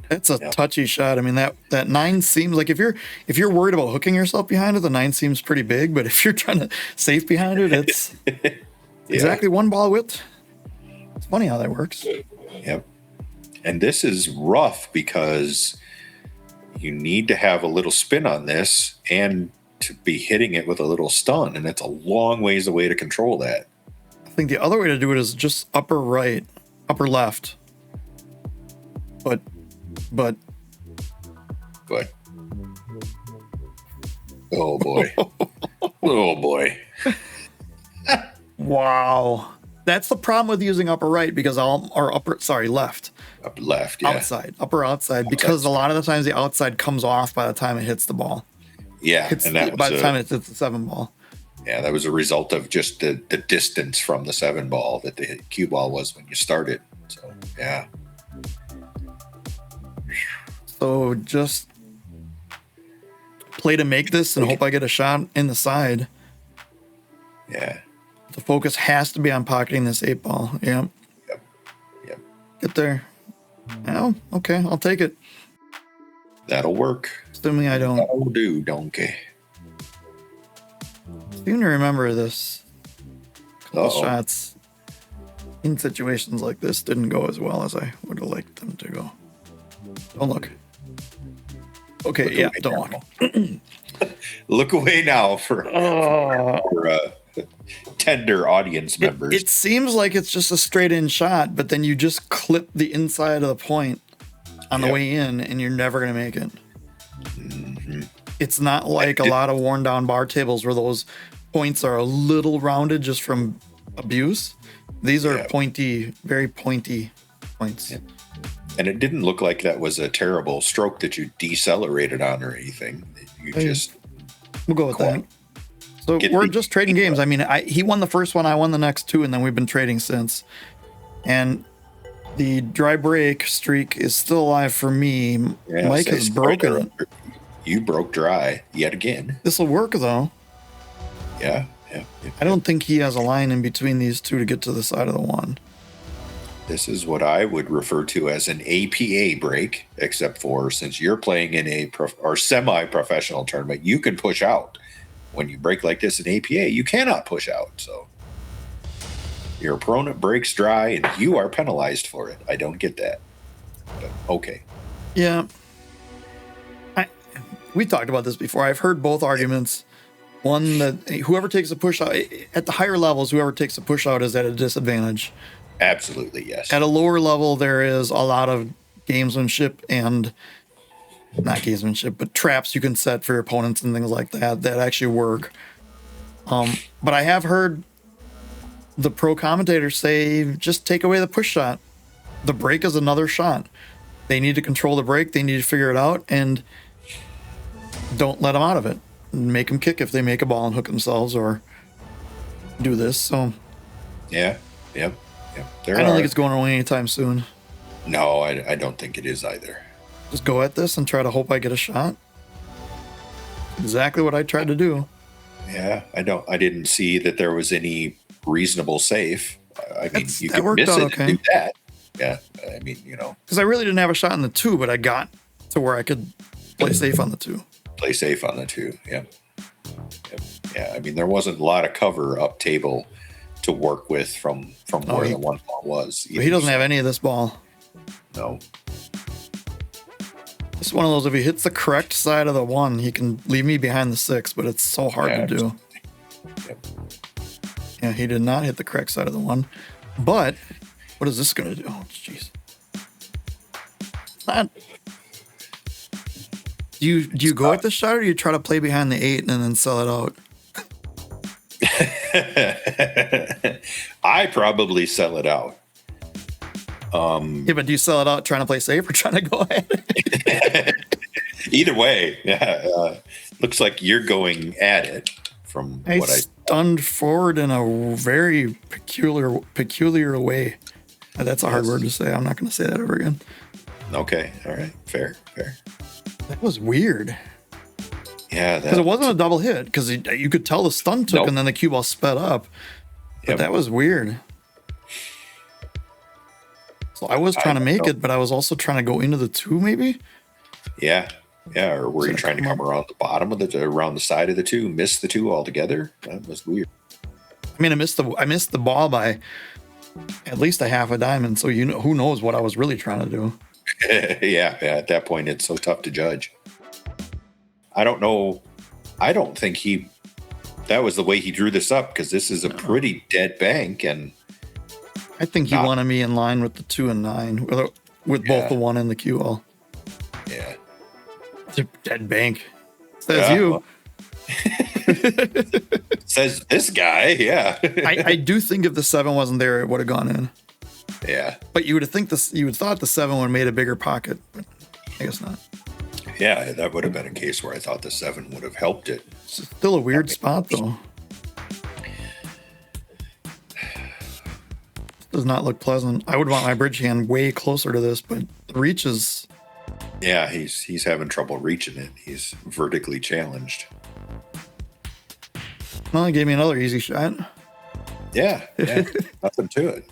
That's a touchy shot. I mean, that 9 seems like if you're worried about hooking yourself behind it, the 9 seems pretty big. But if you're trying to safe behind it, it's exactly 1 ball width. It's funny how that works. Yep. And this is rough because you need to have a little spin on this and to be hitting it with a little stun, and it's a long ways away to control that. I think the other way to do it is just upper right, upper left. But. Oh boy. Oh boy. Wow. That's the problem with using upper right because left. Upper left, yeah. Upper outside, because a lot of the times the outside comes off by the time it hits the ball. Yeah, by the time it hits the 7 ball. Yeah, that was a result of just the distance from the 7 ball that the cue ball was when you started. So, yeah. So just play to make this and hope I get a shot in the side. Yeah. The focus has to be on pocketing this 8 ball. Yep. Get there. Oh, okay. I'll take it. That'll work. Assuming I don't. That'll do, donkey. Seem to remember this. Couple shots in situations like this didn't go as well as I would have liked them to go. Don't look. Okay, don't look. Look away now for tender audience members. It seems like it's just a straight in shot, but then you just clip the inside of the point on the way in, and you're never going to make it. Mm-hmm. It's not like a lot of worn down bar tables where those points are a little rounded just from abuse. These are pointy, very pointy points. Yeah. And it didn't look like that was a terrible stroke that you decelerated on or anything. We'll go with that. So we're just trading games. I mean, he won the first one, I won the next 2, and then we've been trading since. And the dry break streak is still alive for me. Yeah, Mike has broken it. You broke dry yet again. This will work, though. Yeah. I don't think he has a line in between these 2 to get to the side of the 1. This is what I would refer to as an APA break, except for since you're playing in a semi-professional tournament, you can push out. When you break like this in APA, you cannot push out. So your opponent breaks dry and you are penalized for it. I don't get that. But okay. Yeah. We talked about this before. I've heard both arguments. One, that whoever takes a push out, at the higher levels, whoever takes a push out is at a disadvantage. Absolutely, yes. At a lower level, there is a lot of gamesmanship and not gamesmanship, but traps you can set for your opponents and things like that actually work. But I have heard the pro commentators say, just take away the push shot. The break is another shot. They need to control the break. They need to figure it out, and don't let them out of it. Make them kick if they make a ball and hook themselves or do this. So, Yep. I don't think it's going away anytime soon. No, I don't think it is either. Just go at this and try to hope I get a shot. Exactly what I tried to do. Yeah, I didn't see that there was any reasonable safe. I mean, you could miss it and do that. Yeah, I mean, because I really didn't have a shot in the 2, but I got to where I could play safe on the 2. Play safe on the 2. Yep. Yeah, I mean, there wasn't a lot of cover up table to work with from where the 1 ball was. But he doesn't have any of this ball. No. It's one of those, if he hits the correct side of the 1, he can leave me behind the 6, but it's so hard to do. Yep. Yeah, he did not hit the correct side of the 1. But what is this going to do? Oh, jeez. Do you go at the shot, or do you try to play behind the 8 and then sell it out? I probably sell it out. Yeah, but do you sell it out trying to play safe or trying to go ahead? Either way, yeah. Looks like you're going at it from what I stunned forward in a very peculiar way. That's a hard word to say. I'm not going to say that ever again. Okay, all right, fair. That was weird. Yeah, because it wasn't a double hit. Because you could tell the stun took, and then the cue ball sped up. But that was weird. So I was trying to make it, but I was also trying to go into the 2, maybe. Yeah. Or were you trying to come around the bottom of around the side of the 2, miss the 2 altogether? That was weird. I mean, I missed the ball by at least a half a diamond. So who knows what I was really trying to do. Yeah. At that point, it's so tough to judge. I don't know. I don't think that was the way he drew this up, because this is a pretty dead bank, and I think he wanted me in line with the 2 and 9 with both the 1 and the cue all. Yeah. It's a dead bank. Says you. Well, says this guy. Yeah. I do think if the 7 wasn't there, it would have gone in. Yeah. But you would have thought the 7 would have made a bigger pocket, but I guess not. Yeah, that would have been a case where I thought the 7 would have helped it. It's still a weird spot, though. Does not look pleasant. I would want my bridge hand way closer to this, but the reach is... Yeah, he's having trouble reaching it. He's vertically challenged. Well, he gave me another easy shot. Yeah. Nothing to it.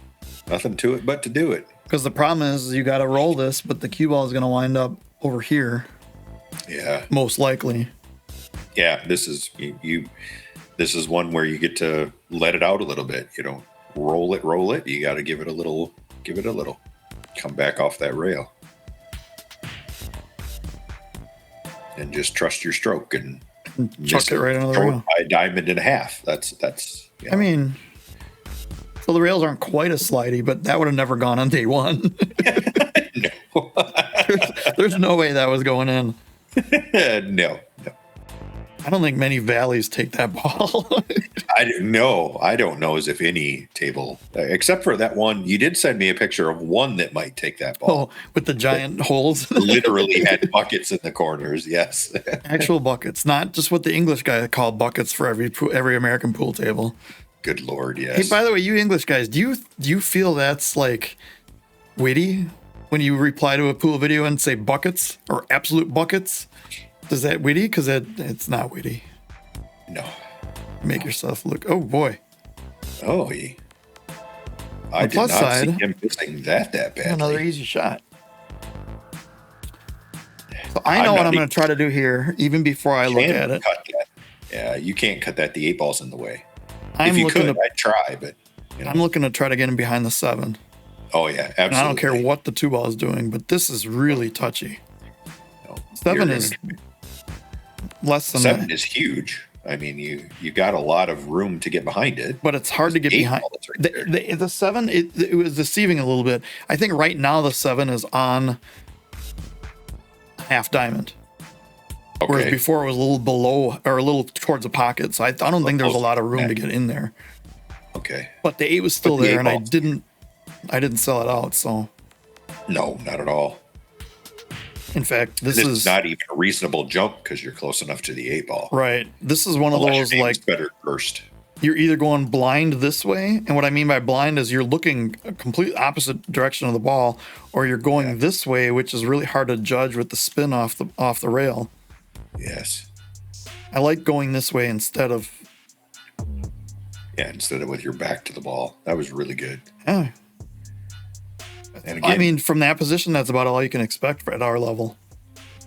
Nothing to it but to do it. Because the problem is you got to roll this, but the cue ball is going to wind up over here. Yeah. Most likely. Yeah, this is this is one where you get to let it out a little bit. You don't roll it. You got to give it a little. Come back off that rail. And just trust your stroke and chuck it right into the rail. By a diamond and a half. That's I mean, so the rails aren't quite as slidey, but that would have never gone on day 1. No. There's no way that was going in. No. I don't think many valleys take that ball. I don't know as if any table, except for that one. You did send me a picture of one that might take that ball. Oh, with the giant holes. Literally had buckets in the corners. Yes. Actual buckets, not just what the English guy called buckets for every American pool table. Good Lord, yes. Hey, by the way, you English guys, do you feel that's like witty when you reply to a pool video and say buckets or absolute buckets? Is that witty? Because it's not witty. No. Make yourself look. Oh boy. Oh, I did not see him missing that badly. Another easy shot. So I know what I'm going to try to do here, even before I look at it. Yeah, you can't cut that. The 8 ball's in the way. I'd try, but I'm looking to try to get him behind the 7. Oh yeah, absolutely. And I don't care what the 2 ball is doing, but this is really touchy. No, 7 is less than 7 is huge. I mean, you got a lot of room to get behind it, but it's hard to get behind. The 7 it was deceiving a little bit. I think right now the 7 is on half diamond. Okay. Whereas before it was a little below or a little towards the pocket. So I don't think there was a lot of room to get in there. Okay. But the 8 was still there, and I didn't sell it out. So no, not at all. In fact, this is not even a reasonable jump because you're close enough to the 8 ball. Right. This is one of those like better first. You're either going blind this way, and what I mean by blind is you're looking a complete opposite direction of the ball, or you're going this way, which is really hard to judge with the spin off the rail. Yes. I like going this way instead of with your back to the ball. That was really good. Yeah. And again, I mean, from that position, that's about all you can expect at our level.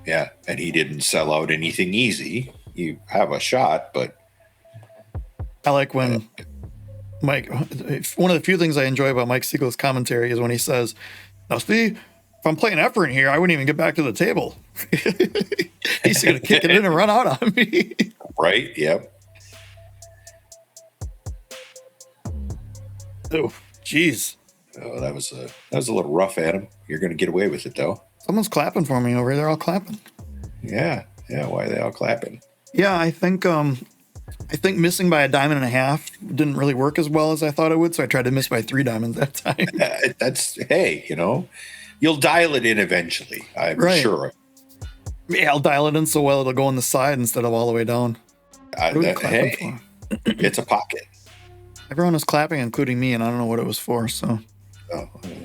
Yeah, and he didn't sell out anything easy. You have a shot, but I like when Mike. One of the few things I enjoy about Mike Siegel's commentary is when he says, "Now, see, if I'm playing effort in here, I wouldn't even get back to the table. He's going to kick it in and run out on me." Right? Yep. Oh, jeez. Oh, that was a little rough, Adam. You're going to get away with it, though. Someone's clapping for me over here. They're all clapping. Yeah. Why are they all clapping? Yeah, I think missing by a diamond and a half didn't really work as well as I thought it would, so I tried to miss by 3 diamonds that time. You'll dial it in eventually. I'm sure. Yeah, I'll dial it in so well it'll go on the side instead of all the way down. It's a pocket. Everyone was clapping, including me, and I don't know what it was for. So,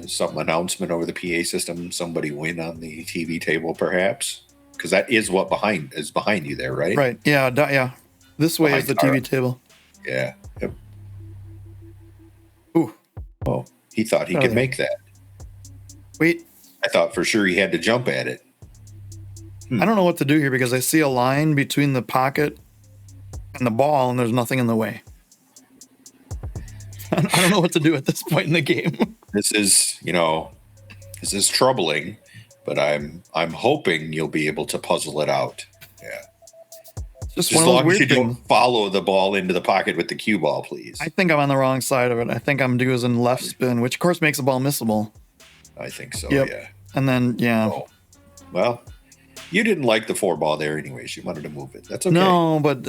some announcement over the PA system. Somebody win on the TV table, perhaps, because that is what is behind you there, right? Right. Yeah. This way is the TV table. Yeah. Yep. Ooh. Oh, he thought he could make that. Wait. I thought for sure he had to jump at it. I don't know what to do here because I see a line between the pocket and the ball, and there's nothing in the way. I don't know what to do at this point in the game. This is troubling, but I'm hoping you'll be able to puzzle it out. Yeah. Just as long as you don't follow the ball into the pocket with the cue ball, please. I think I'm on the wrong side of it. I think I'm using left spin, which of course makes the ball missable. I think so, yep. Yeah. And then, yeah. Oh. Well, you didn't like the 4 ball there anyways. You wanted to move it. That's okay. No, but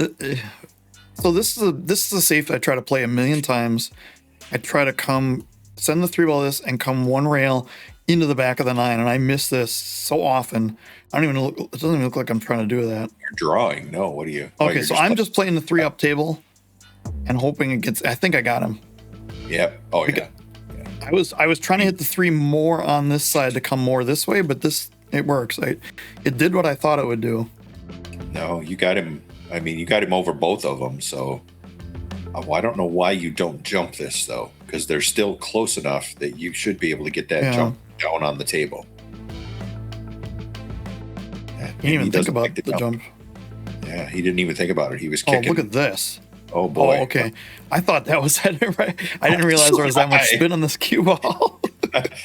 so this is a safety I try to play a million times. I try to send the 3 ball this and come 1 rail into the back of the 9, and I miss this so often. It doesn't even look like I'm trying to do that. You're drawing. No, what are you? Okay, so I'm just playing the 3 up table and hoping it gets. I think I got him. Yep. Oh yeah. I was trying to hit the 3 more on this side to come more this way, but it works. It did what I thought it would do. No, you got him. I mean, you got him over both of them. So I don't know why you don't jump this though, because they're still close enough that you should be able to get that jump down on the table. He didn't even think about the jump. Yeah, he didn't even think about it. He was kicking. Oh, look at this. Oh, boy. Oh, okay. I thought that was right. I didn't realize there was that much spin on this cue ball.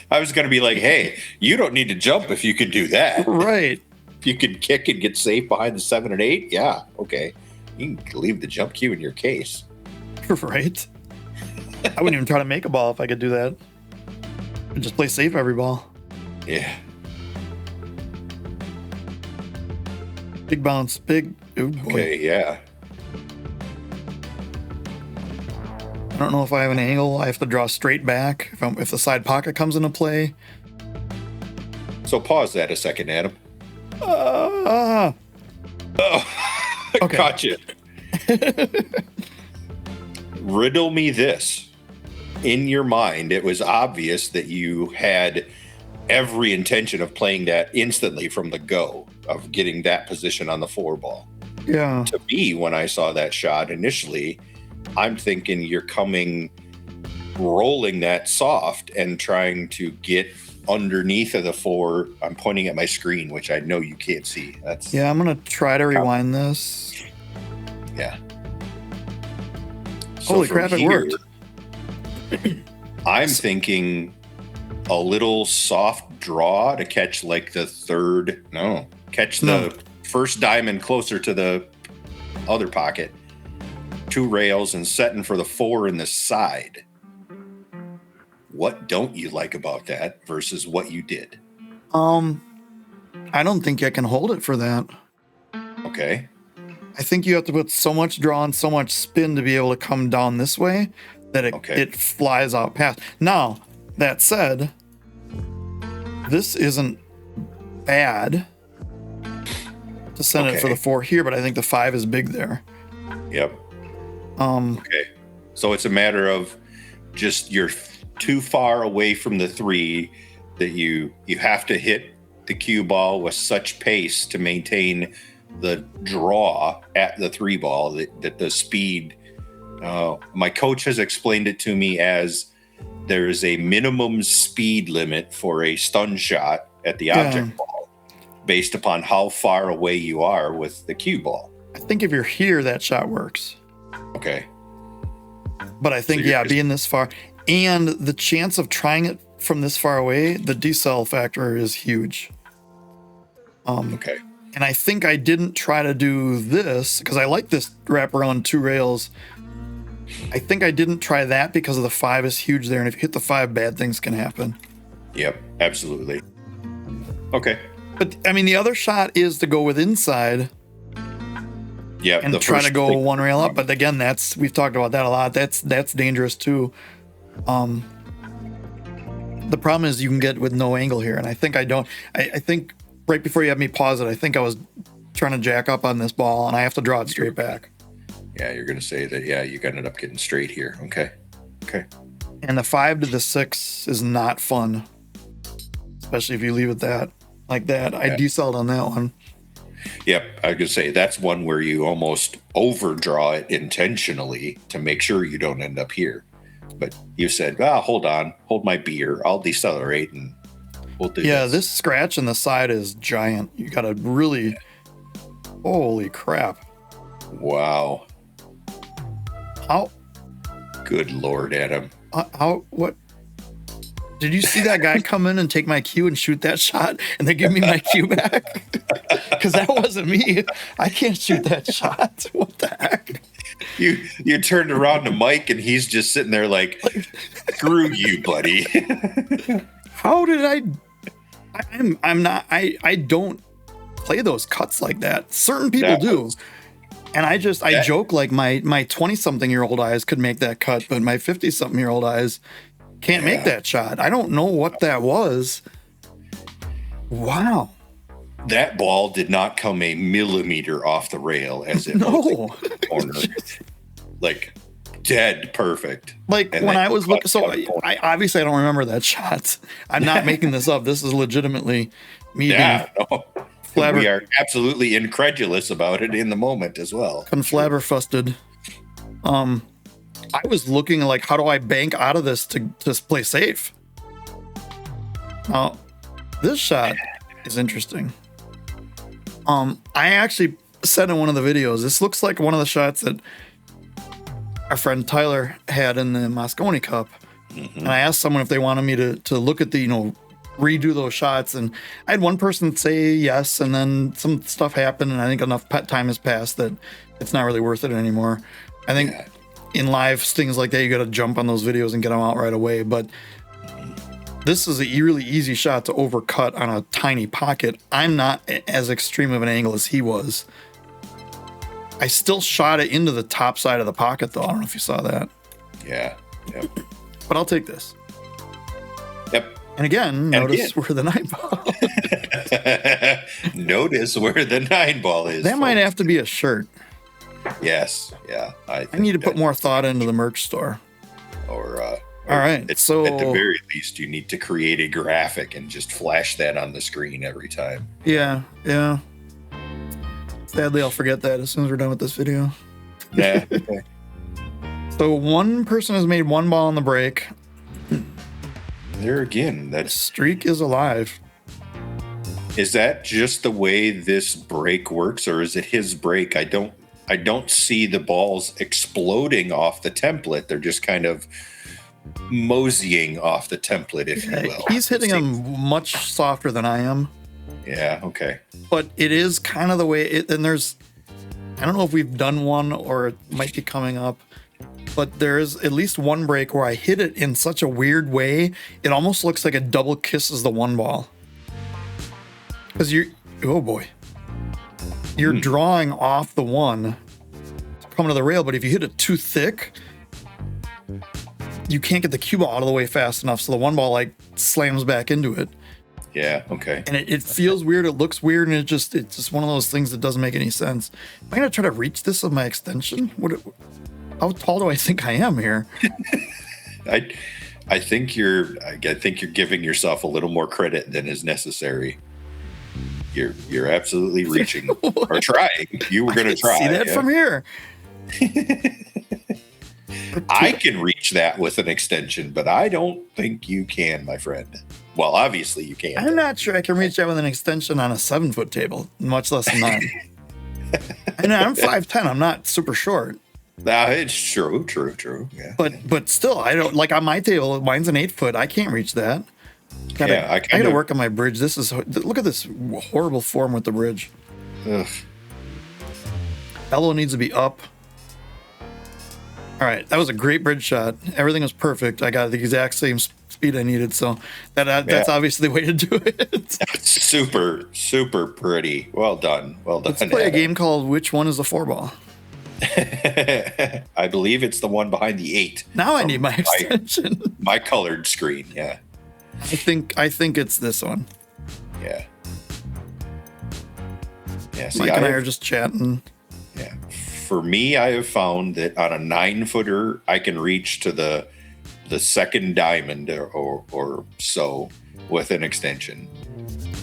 I was going to be like, hey, you don't need to jump if you can do that. Right. If you can kick and get safe behind the 7 and 8, yeah, okay. You can leave the jump cue in your case. Right. I wouldn't even try to make a ball if I could do that. I'd just play safe every ball. Yeah. Big bounce, big. Ooh, boy. Okay, yeah. I don't know if I have an angle. I have to draw straight back if the side pocket comes into play. So pause that a second, Adam. Oh, okay. Gotcha. Riddle me this. In your mind, it was obvious that you had every intention of playing that instantly from the go, of getting that position on the 4 ball. Yeah. To me, when I saw that shot initially, I'm thinking you're rolling that soft and trying to get underneath of the 4. I'm pointing at my screen, which I know you can't see. I'm going to try to rewind this. Yeah. Holy crap, it worked. I'm thinking a little soft draw to catch like the first diamond closer to the other pocket. 2 rails and setting for the 4 in the side. What don't you like about that versus what you did? I don't think I can hold it for that. Okay. I think you have to put so much draw and so much spin to be able to come down this way that it flies out past. Now, that said, this isn't bad to send it for the 4 here, but I think the 5 is big there. Yep. Okay. So it's a matter of just you're too far away from the 3 that you have to hit the cue ball with such pace to maintain the draw at the 3 ball that the speed. My coach has explained it to me as there is a minimum speed limit for a stun shot at the object ball based upon how far away you are with the cue ball. I think if you're here, that shot works. Okay. But I think, being this far and the chance of trying it from this far away, the decel factor is huge. Okay. And I think I didn't try to do this because I like this wrap around 2 rails. I think I didn't try that because of the 5 is huge there. And if you hit the 5, bad things can happen. Yep, absolutely. Okay. But I mean, the other shot is to go with inside. Yeah, and try to go 1 rail up. But again, we've talked about that a lot. That's dangerous too. The problem is you can get with no angle here. And I think I don't. I think right before you had me pause it, I think I was trying to jack up on this ball and I have to draw it straight back. Yeah, you're going to say that, you ended up getting straight here. Okay. And the 5 to the 6 is not fun, especially if you leave it like that. Yeah. I decelled on that one. Yep, I was going to say that's one where you almost overdraw it intentionally to make sure you don't end up here. But you said, hold on, hold my beer. I'll decelerate and we'll do this. Yeah, this scratch on the side is giant. You got to really, holy crap. Wow. How? Good Lord, Adam. What? Did you see that guy come in and take my cue and shoot that shot and then give me my cue back? Because that wasn't me. I can't shoot that shot. What the heck? You turned around to Mike and he's just sitting there like, screw you, buddy. How did I don't play those cuts like that. Certain people do. And I joke like my 20-something-year-old eyes could make that cut, but my 50-something-year-old eyes can't make that shot. I don't know what that was. Wow. That ball did not come a millimeter off the rail as it was in the corner. Like dead perfect. Like and when I was looking, so I obviously I don't remember that shot. I'm not making this up. This is legitimately me. Yeah, no. We are absolutely incredulous about it in the moment as well. Conflabberfusted. I was looking like, how do I bank out of this to just play safe? This shot is interesting. I actually said in one of the videos, this looks like one of the shots that our friend Tyler had in the Mosconi Cup. Mm-hmm. And I asked someone if they wanted me to look at the, redo those shots. And I had one person say yes, and then some stuff happened, and I think enough time has passed that it's not really worth it anymore. I think in live things like that, you got to jump on those videos and get them out right away. But this is a really easy shot to overcut on a tiny pocket. I'm not as extreme of an angle as he was. I still shot it into the top side of the pocket, though. I don't know if you saw that. Yeah. Yep. But I'll take this. Yep. And again, notice where the 9 ball. Notice where the 9 ball is. That might have to be a shirt. Yes. Yeah. I need to put more thought into the merch store. Or all right. So at the very least, you need to create a graphic and just flash that on the screen every time. Yeah. Yeah. Sadly, I'll forget that as soon as we're done with this video. Yeah. So one person has made 1 ball on the break. There again, that streak is alive. Is that just the way this break works, or is it his break? I don't see the balls exploding off the template. They're just kind of moseying off the template, if you will. He's hitting them much softer than I am. Yeah, okay. But it is kind of the way and there's, I don't know if we've done one or it might be coming up, but there is at least one break where I hit it in such a weird way, it almost looks like a double kisses the 1 ball. Because you're drawing off the 1 coming to the rail, but if you hit it too thick, you can't get the cue ball out of the way fast enough, so the 1 ball like slams back into it. Yeah, okay. And it feels weird, it looks weird, and it's just one of those things that doesn't make any sense. Am I gonna try to reach this with my extension? How tall do I think I am here? I think you're giving yourself a little more credit than is necessary. You're absolutely reaching or trying. You were going to try. See that from here. I can reach that with an extension, but I don't think you can, my friend. Well, obviously you can. I'm not sure I can reach that with an extension on a 7-foot table, much less than 9. And I'm 5'10". I'm not super short. It's true. Yeah. But still, I don't like on my table. Mine's an 8-foot. I can't reach that. I gotta work on my bridge. Look at this horrible form with the bridge. Ugh. Elbow needs to be up. All right, that was a great bridge shot. Everything was perfect. I got the exact same speed I needed, so that's obviously the way to do it. Super, super pretty. Well done. Let's play a game called Which One is the 4-ball? I believe it's the one behind the 8. Now I need my extension. My colored screen, yeah. I think it's this one. Yeah. Yeah. See, Mike and I are just chatting. Yeah. For me, I have found that on a 9-footer, I can reach to the second diamond or so with an extension.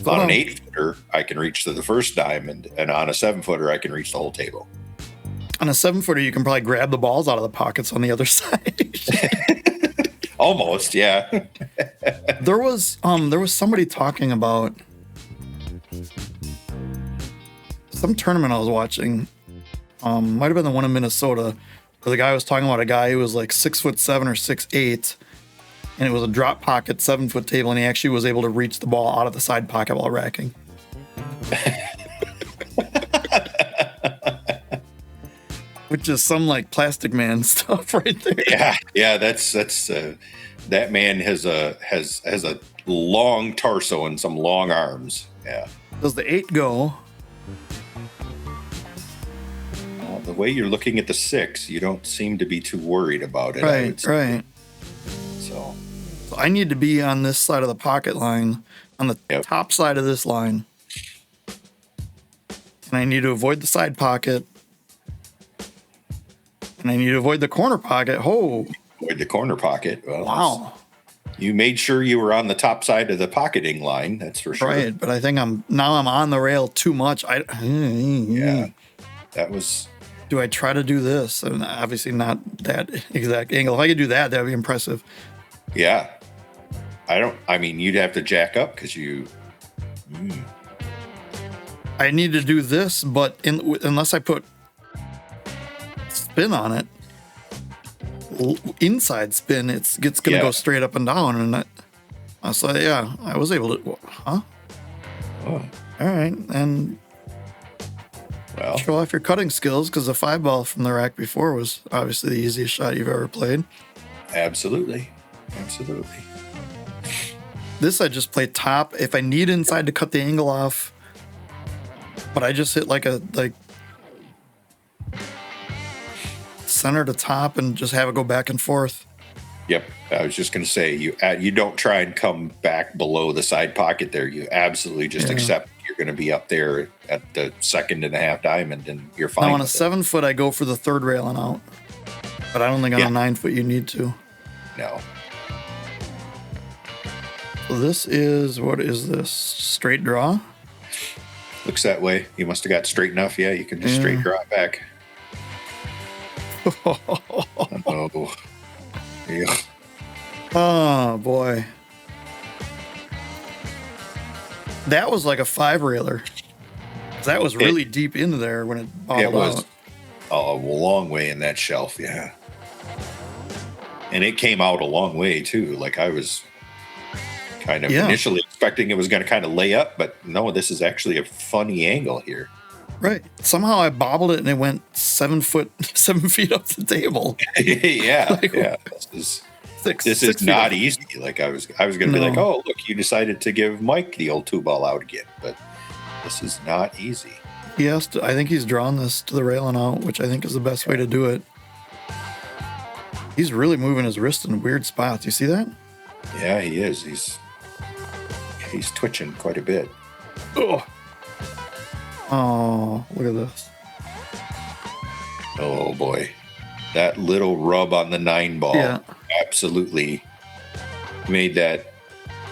On an 8-footer, I can reach to the first diamond, and on a 7-footer, I can reach the whole table. On a 7-footer, you can probably grab the balls out of the pockets on the other side. Almost, yeah. There was somebody talking about some tournament I was watching. Might have been the one in Minnesota, where the guy was talking about a guy who was like 6'7" or 6'8", and it was a drop pocket 7-foot table, and he actually was able to reach the ball out of the side pocket while racking. Which is some like Plastic Man stuff right there. Yeah, that's that man has a long torso and some long arms. Yeah. Does the 8 go? The way you're looking at the 6, you don't seem to be too worried about it. Right. So I need to be on this side of the pocket line, on the top side of this line. And I need to avoid the side pocket. And I need to avoid the corner pocket. Avoid the corner pocket. Well, wow. You made sure you were on the top side of the pocketing line. That's for sure. Right, but I think I'm on the rail too much. Yeah, that was... Do I try to do this? And obviously not that exact angle. If I could do that, that would be impressive. Yeah. You'd have to jack up because you... I need to do this, but unless I put spin on it, inside spin, it's going to go straight up and down. And I was able to... Huh? Oh. All right, and... Well, show off your cutting skills, because the 5-ball from the rack before was obviously the easiest shot you've ever played. Absolutely. This I just play top. If I need inside to cut the angle off, but I just hit like center to top and just have it go back and forth. Yep. I was just going to say, you don't try and come back below the side pocket there. You absolutely just accept you're going to be up there at the 2nd and a half diamond, and you're fine. Now on a 7-foot, I go for the 3rd rail and out. But I don't think on a 9-foot you need to. No. So this is, what is this? Straight draw? Looks that way. You must have got straight enough. Yeah, you can just straight draw it back. Oh. Yeah. Oh, boy. That was like a 5-railer. That was really deep into there when it bottled out. A long way in that shelf, yeah. And it came out a long way, too. Like, I was kind of initially expecting it was going to kind of lay up, but no, this is actually a funny angle here. Right. Somehow I bobbled it and it went 7 feet up the table. Yeah. This is not easy. Like I was going to be like, oh, look, you decided to give Mike the old 2-ball out again, but this is not easy. Yes, I think he's drawn this to the rail and out, which I think is the best way to do it. He's really moving his wrist in weird spots. You see that? Yeah, he is. He's twitching quite a bit. Oh, look at this. Oh, boy. That little rub on the 9-ball absolutely made that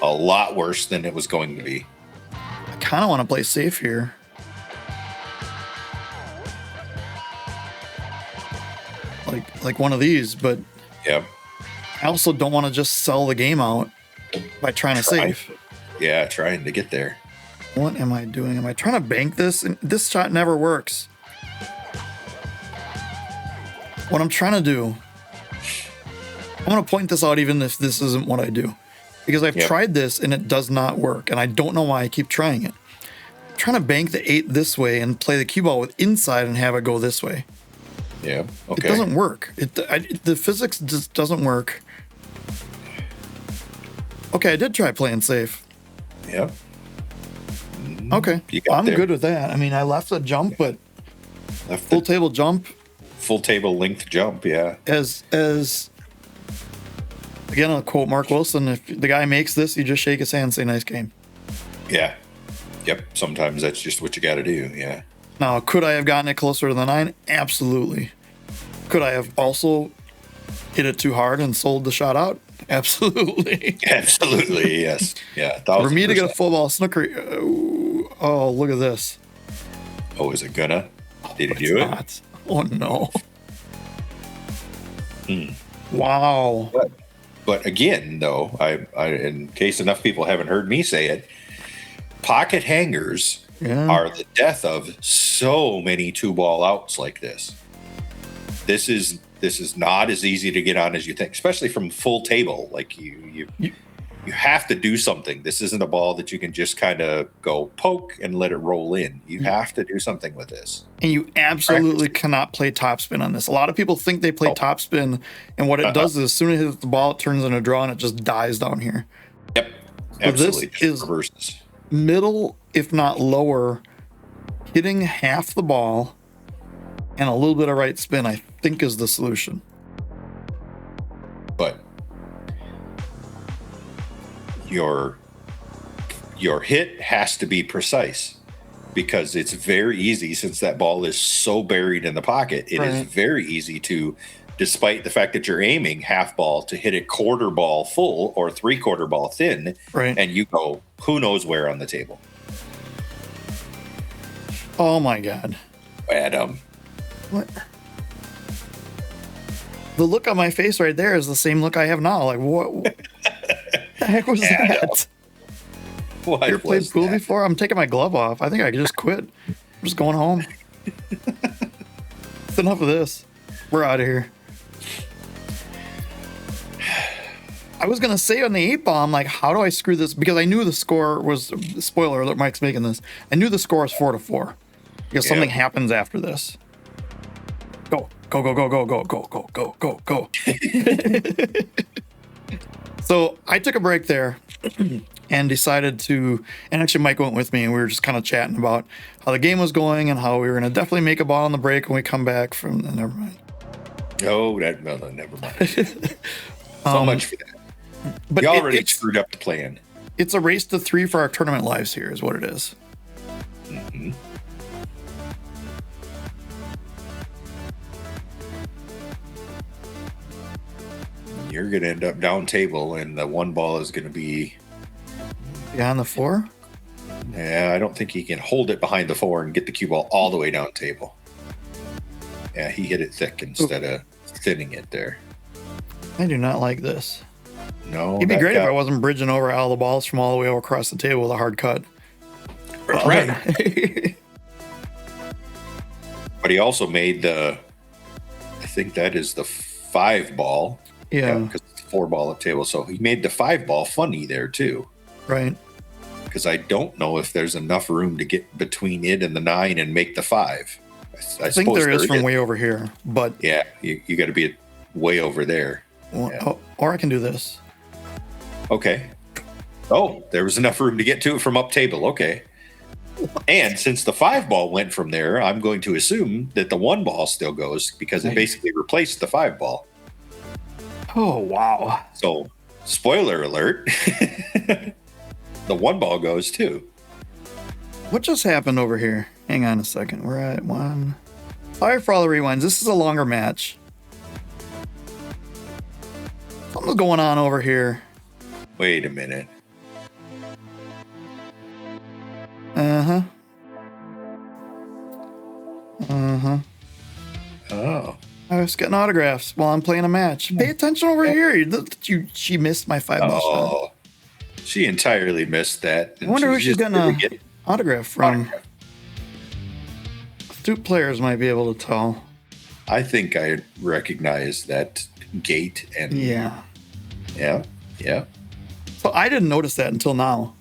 a lot worse than it was going to be. I kind of want to play safe here. Like one of these, but I also don't want to just sell the game out by trying to save. Yeah, trying to get there. What am I doing? Am I trying to bank this? And this shot never works. What I'm trying to do, I'm going to point this out even if this isn't what I do. Because I've tried this and it does not work. And I don't know why I keep trying it. I'm trying to bank the 8 this way and play the cue ball with inside and have it go this way. Yeah, okay. It doesn't work. The physics just doesn't work. Okay, I did try playing safe. Yep. Okay, I'm good with that. I mean, I left a jump, but full table jump. Full table length jump, yeah. As again, I'll quote Mark Wilson, if the guy makes this, you just shake his hand and say, nice game. Yeah. Yep, sometimes that's just what you got to do, yeah. Now, could I have gotten it closer to the 9? Absolutely. Could I have also hit it too hard and sold the shot out? Absolutely. Absolutely, yes. Yeah, 1000%. For me to get a full ball snooker, oh, look at this. Oh, is it gonna? Did it do it? Oh, no. Wow. But again, though, I in case enough people haven't heard me say it, pocket hangers are the death of so many 2-ball outs like this. This is This is not as easy to get on as you think, especially from full table. Like you have to do something. This isn't a ball that you can just kind of go poke and let it roll in. You have to do something with this. And you absolutely cannot play topspin on this. A lot of people think they play topspin, and what it does is as soon as it hits the ball, it turns into a draw and it just dies down here. Yep, absolutely. So this is reverses. Middle, if not lower, hitting half the ball and a little bit of right spin, I think, is the solution. But your hit has to be precise, because it's very easy, since that ball is so buried in the pocket. It is very easy to, despite the fact that you're aiming half ball, to hit it quarter ball full or 3/4 ball thin, and you go who knows where on the table. Oh my God, Adam! What? The look on my face right there is the same look I have now. Like, what the heck was that? You ever played pool before? I'm taking my glove off. I think I could just quit. I'm just going home. It's enough of this. We're out of here. I was going to say on the 8-ball, I'm like, how do I screw this? Because I knew the score was, spoiler alert, Mike's making this. I knew the score was 4-4 because something happens after this. Go, go, go, go, go, go, go, go, go, go, go. So I took a break there and decided to, and actually Mike went with me, and we were just kind of chatting about how the game was going and how we were going to definitely make a ball on the break when we come back from, never mind. Oh, no, never mind. So much for that. But you already screwed up the plan. It's a race to 3 for our tournament lives here is what it is. Mm-hmm. You're going to end up down table, and the one ball is going to be beyond the 4. Yeah, I don't think he can hold it behind the 4 and get the cue ball all the way down table. Yeah, he hit it thick instead of thinning it there. I do not like this. No, it'd be great if I wasn't bridging over all the balls from all the way over across the table with a hard cut. Right. But he also made I think that is the 5 ball. Yeah. Because it's 4 ball at table. So he made the 5 ball funny there too. Right. Because I don't know if there's enough room to get between it and the 9 and make the 5. I think there is from way over here, but yeah, you got to be way over there. Or I can do this. Okay. Oh, there was enough room to get to it from up table. Okay. And since the 5 ball went from there, I'm going to assume that the 1 ball still goes because it basically replaced the 5 ball. Oh, wow. So, spoiler alert, the 1 ball goes too. What just happened over here? Hang on a second. We're at 1. Sorry for all the rewinds. This is a longer match. Something's going on over here. Wait a minute. Uh-huh. Uh-huh. Oh. I was getting autographs while I'm playing a match. Pay attention over here. She missed my 5 ball shot. She entirely missed that. I wonder who she's getting an autograph from. Astute players might be able to tell. I think I recognize that gait and yeah. So I didn't notice that until now,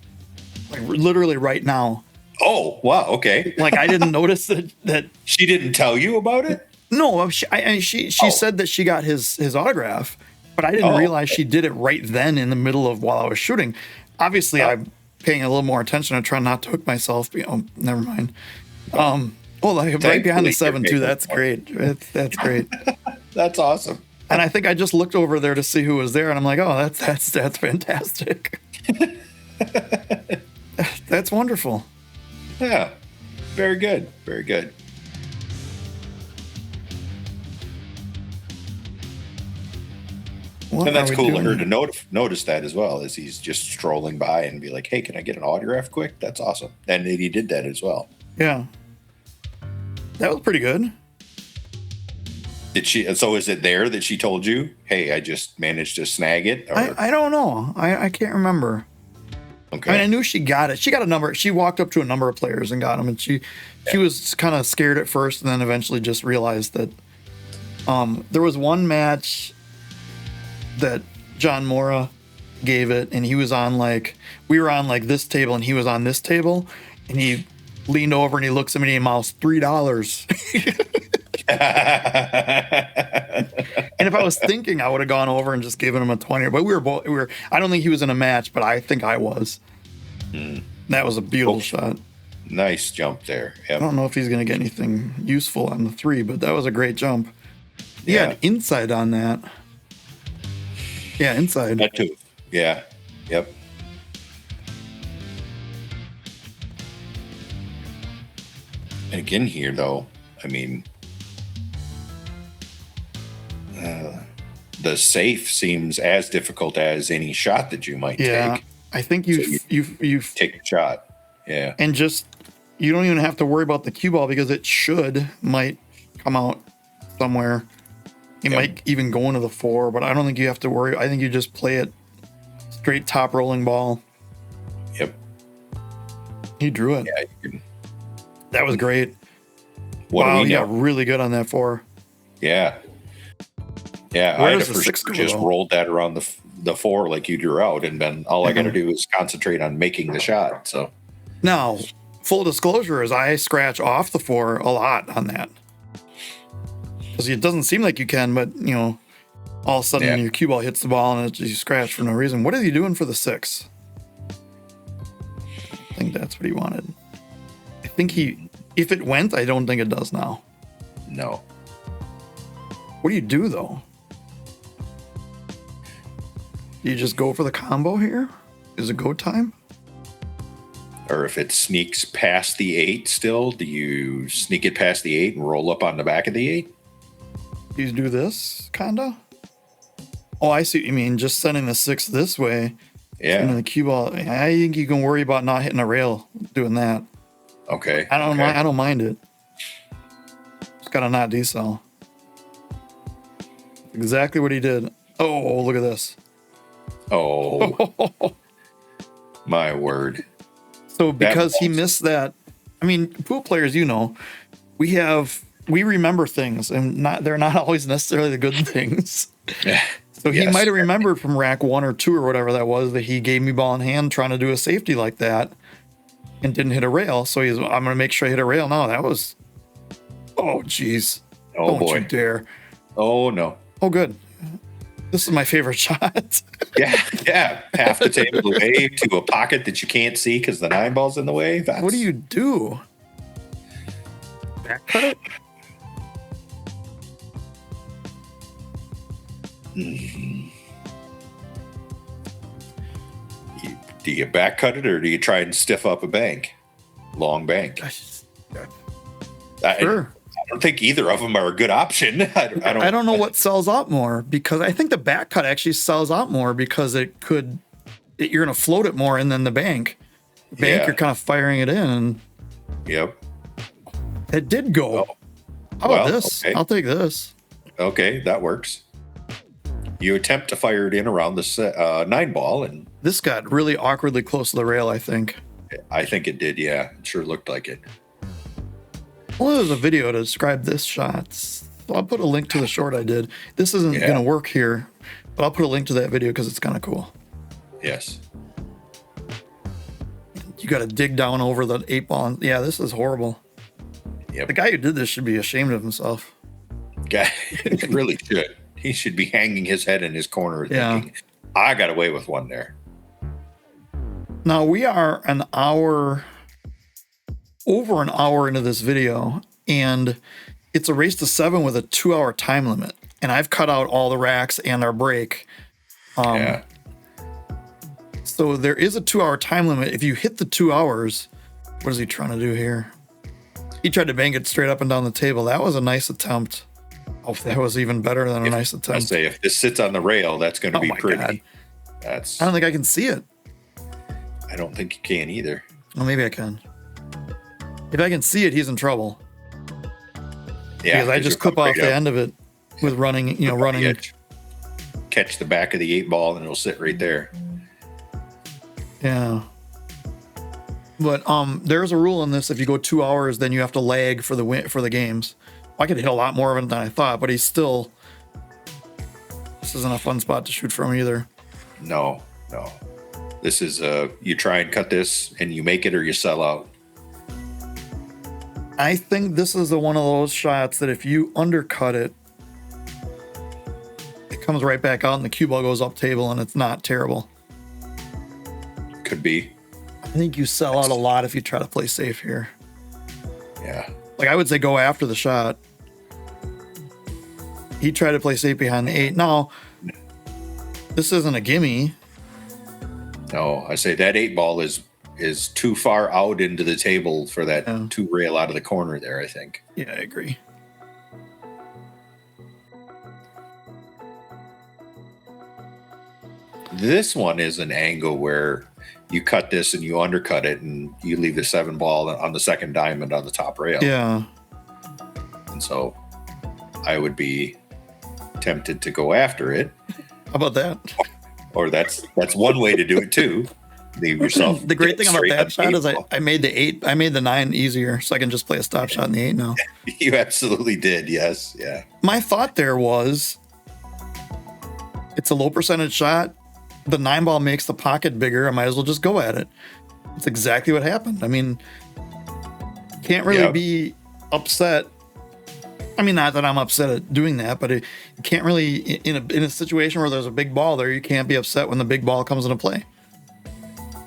like literally right now. Oh wow, okay. Like I didn't notice that she didn't tell you about it. No, she said that she got his autograph, but I didn't realize she did it right then in the middle of while I was shooting. Obviously, I'm paying a little more attention. I'm trying not to hook myself. Never mind. Like right behind the 7 too. That's great. That's great. That's awesome. And I think I just looked over there to see who was there, and I'm like, oh, that's fantastic. That's wonderful. Yeah, very good, very good. What and that's cool of her to notice that as well, as he's just strolling by and be like, hey, can I get an autograph quick? That's awesome. And he did that as well. Yeah. That was pretty good. Did she? So is it there that she told you, hey, I just managed to snag it? Or? I don't know. I can't remember. Okay. I mean, I knew she got it. She got a number. She walked up to a number of players and got them. And she was kind of scared at first and then eventually just realized that There was one match that John Mora gave it, and he was on we were on this table, and he was on this table, and he leaned over and he looks at me and he mouths $3. And if I was thinking, I would have gone over and just given him a 20. But we were. I don't think he was in a match, but I think I was. That was a beautiful shot. Nice jump there. Yep. I don't know if he's going to get anything useful on the 3, but that was a great jump. He had inside on that. Yeah, inside. That too. Yeah. Yep. And again here, though, I mean, the safe seems as difficult as any shot that you might take. I think you've take a shot. Yeah. And just, you don't even have to worry about the cue ball because it might come out somewhere. It might even go into the 4, but I don't think you have to worry. I think you just play it straight top rolling ball. Yep. He drew it. Yeah, you can. That was great. Wow, he got really good on that 4. Yeah. Yeah, I just rolled that around the 4 like you drew out, and then all I got to do is concentrate on making the shot. So now, full disclosure is I scratch off the 4 a lot on that. Because it doesn't seem like you can, but, all of a sudden your cue ball hits the ball and you scratch for no reason. What is he doing for the 6? I think that's what he wanted. I think if it went, I don't think it does now. No. What do you do, though? Do you just go for the combo here? Is it go time? Or if it sneaks past the 8 still, do you sneak it past the 8 and roll up on the back of the 8? You do this, kinda? Oh, I see what you mean. Just sending the 6 this way. Yeah. And the cue ball. I think you can worry about not hitting a rail doing that. Okay. I don't mind it. Just gotta not decel. Exactly what he did. Oh, look at this. Oh. My word. So because he missed that, I mean, pool players, we remember things, and they're not always necessarily the good things. So he might have remembered from rack 1 or 2 or whatever that was that he gave me ball in hand trying to do a safety like that and didn't hit a rail. So I'm going to make sure I hit a rail. No, that was, oh, geez. Oh, boy. Don't you dare. Oh, no. Oh, good. This is my favorite shot. Yeah. Half the table away to a pocket that you can't see because the 9 ball's in the way. What do you do? Back cut it? Mm-hmm. Do you back cut it or do you try and stiff up a bank? Long bank. Sure. I don't think either of them are a good option. I don't know what sells out more, because I think the back cut actually sells out more because you're going to float it more, and then the bank, you're kind of firing it in. Yep. It did go. Oh. How about this? Okay. I'll take this. Okay, that works. You attempt to fire it in around the 9 ball, and this got really awkwardly close to the rail, I think. I think it did, yeah. It sure looked like it. Well, there's a video to describe this shot. So I'll put a link to the short I did. This isn't going to work here, but I'll put a link to that video because it's kind of cool. Yes. You got to dig down over the 8 ball. Yeah, this is horrible. Yep. The guy who did this should be ashamed of himself. Guy really should. He should be hanging his head in his corner thinking, I got away with one there. Now we are over an hour into this video, and it's a race to 7 with a 2-hour time limit. And I've cut out all the racks and our break. So there is a 2-hour time limit. If you hit the 2 hours, what is he trying to do here? He tried to bang it straight up and down the table. That was a nice attempt. Oh, that was even better than a nice attempt. I say, if this sits on the rail, that's going to be pretty. God. I don't think I can see it. I don't think you can either. Well, maybe I can. If I can see it, he's in trouble. Yeah, because I just clip off the end of it with running. Catch the back of the 8 ball, and it'll sit right there. Yeah. But there's a rule in this: if you go 2 hours, then you have to lag for the games. I could hit a lot more of it than I thought, but this isn't a fun spot to shoot from either. No. This is you try and cut this and you make it or you sell out. I think this is one of those shots that if you undercut it, it comes right back out and the cue ball goes up table and it's not terrible. Could be. I think you sell out a lot if you try to play safe here. Yeah. Like I would say go after the shot. He tried to play safe behind the 8. Now, this isn't a gimme. No, I say that 8 ball is too far out into the table for that 2 rail out of the corner there, I think. Yeah, I agree. This one is an angle where you cut this and you undercut it and you leave the 7 ball on the second diamond on the top rail. Yeah. And so I would be tempted to go after it. How about that? Or that's one way to do it too. Leave yourself. The great thing about that shot is I made the 9 easier, so I can just play a stop shot in the 8 now. You absolutely did, yes. Yeah. My thought there was it's a low percentage shot. The 9 ball makes the pocket bigger. I might as well just go at it. It's exactly what happened. I mean, can't really be upset. I mean, not that I'm upset at doing that, but you can't really, in a situation where there's a big ball there, you can't be upset when the big ball comes into play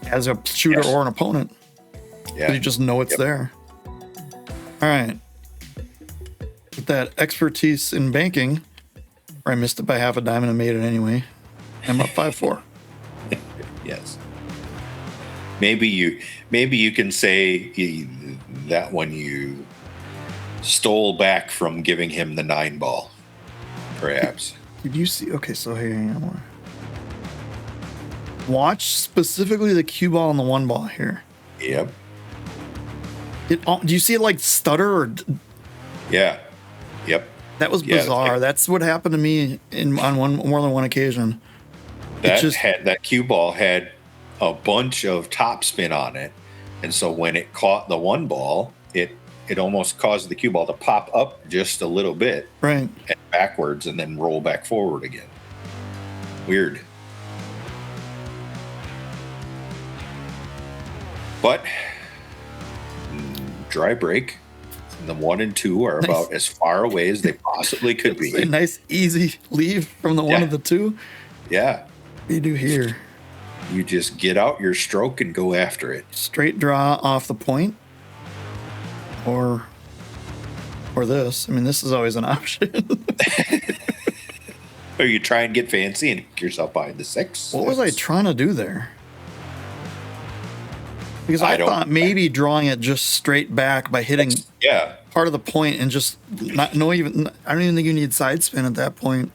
as a shooter or an opponent. Yeah. You just know it's there. All right. With that expertise in banking, where I missed it by half a diamond and made it anyway, I'm up 5-4. Yes. Maybe you can say that when you stole back from giving him the 9 ball, perhaps. Did you see? Okay, so here I am. Watch specifically the cue ball and the 1 ball here. Yep. Do you see it like stutter or? Yeah. Yep. That was bizarre. That's what happened to me on more than one occasion. That cue ball had a bunch of topspin on it, and so when it caught the 1 ball, it almost caused the cue ball to pop up just a little bit, right, and backwards, and then roll back forward again. Weird. But dry break. The 1 and 2 are about as far away as they possibly could be. A nice, easy leave from the 1 and the 2. Yeah. What do you do here? You just get out your stroke and go after it. Straight draw off the point. Or this. I mean, this is always an option. Or you try and get fancy and hook yourself behind the 6. What was I trying to do there? Because I thought maybe drawing it just straight back by hitting part of the point and just I don't even think you need side spin at that point.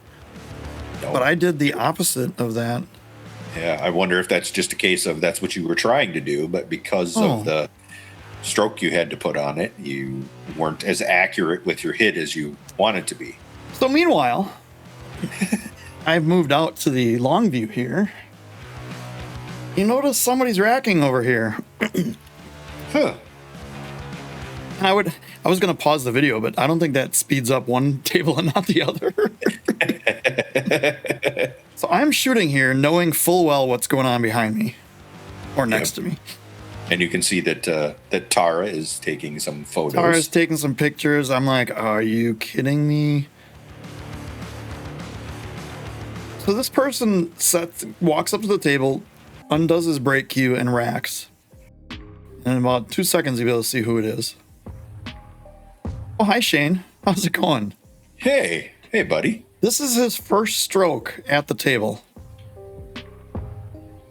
No. But I did the opposite of that. Yeah, I wonder if that's just a case of that's what you were trying to do, but because of the stroke you had to put on it, you weren't as accurate with your hit as you wanted to be. So meanwhile, I've moved out to the long view here. You notice somebody's racking over here. Huh. And I was going to pause the video, but I don't think that speeds up one table and not the other. So I'm shooting here knowing full well what's going on behind me or next to me. And you can see that Tara is taking some photos. Tara's taking some pictures. I'm like, are you kidding me? So this person walks up to the table, undoes his break cue, and racks. And in about 2 seconds, you'll be able to see who it is. Oh, hi, Shane. How's it going? Hey, buddy. This is his first stroke at the table.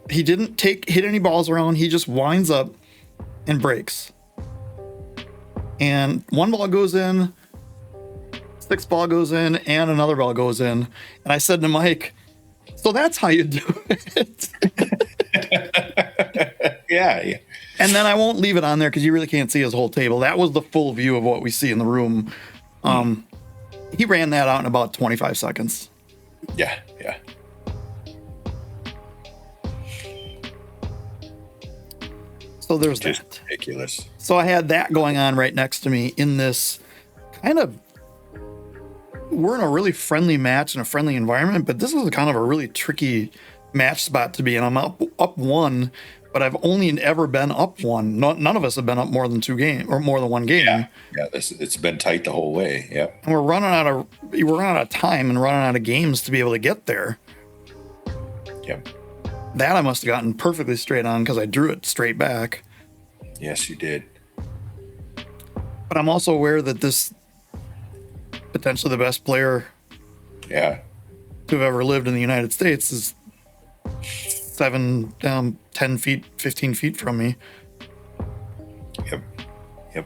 He didn't hit any balls around. He just winds up and breaks. And 1 ball goes in, 6 ball goes in, and another ball goes in. And I said to Mike, so that's how you do it. Yeah. And then I won't leave it on there because you really can't see his whole table. That was the full view of what we see in the room. He ran that out in about 25 seconds. Yeah. So there's just that. Ridiculous. So I had that going on right next to me in this kind of we're in a really friendly match and a friendly environment, but this is kind of a really tricky match spot to be in. I'm up one, but I've only ever been up one. None of us have been up more than two games or more than one game. Yeah, it's been tight the whole way. Yeah, and we're running out of time and running out of games to be able to get there. Yep. That I must have gotten perfectly straight on because I drew it straight back. Yes, you did. But I'm also aware that this potentially the best player to have ever lived in the United States is 7 down 10 feet, 15 feet from me. Yep.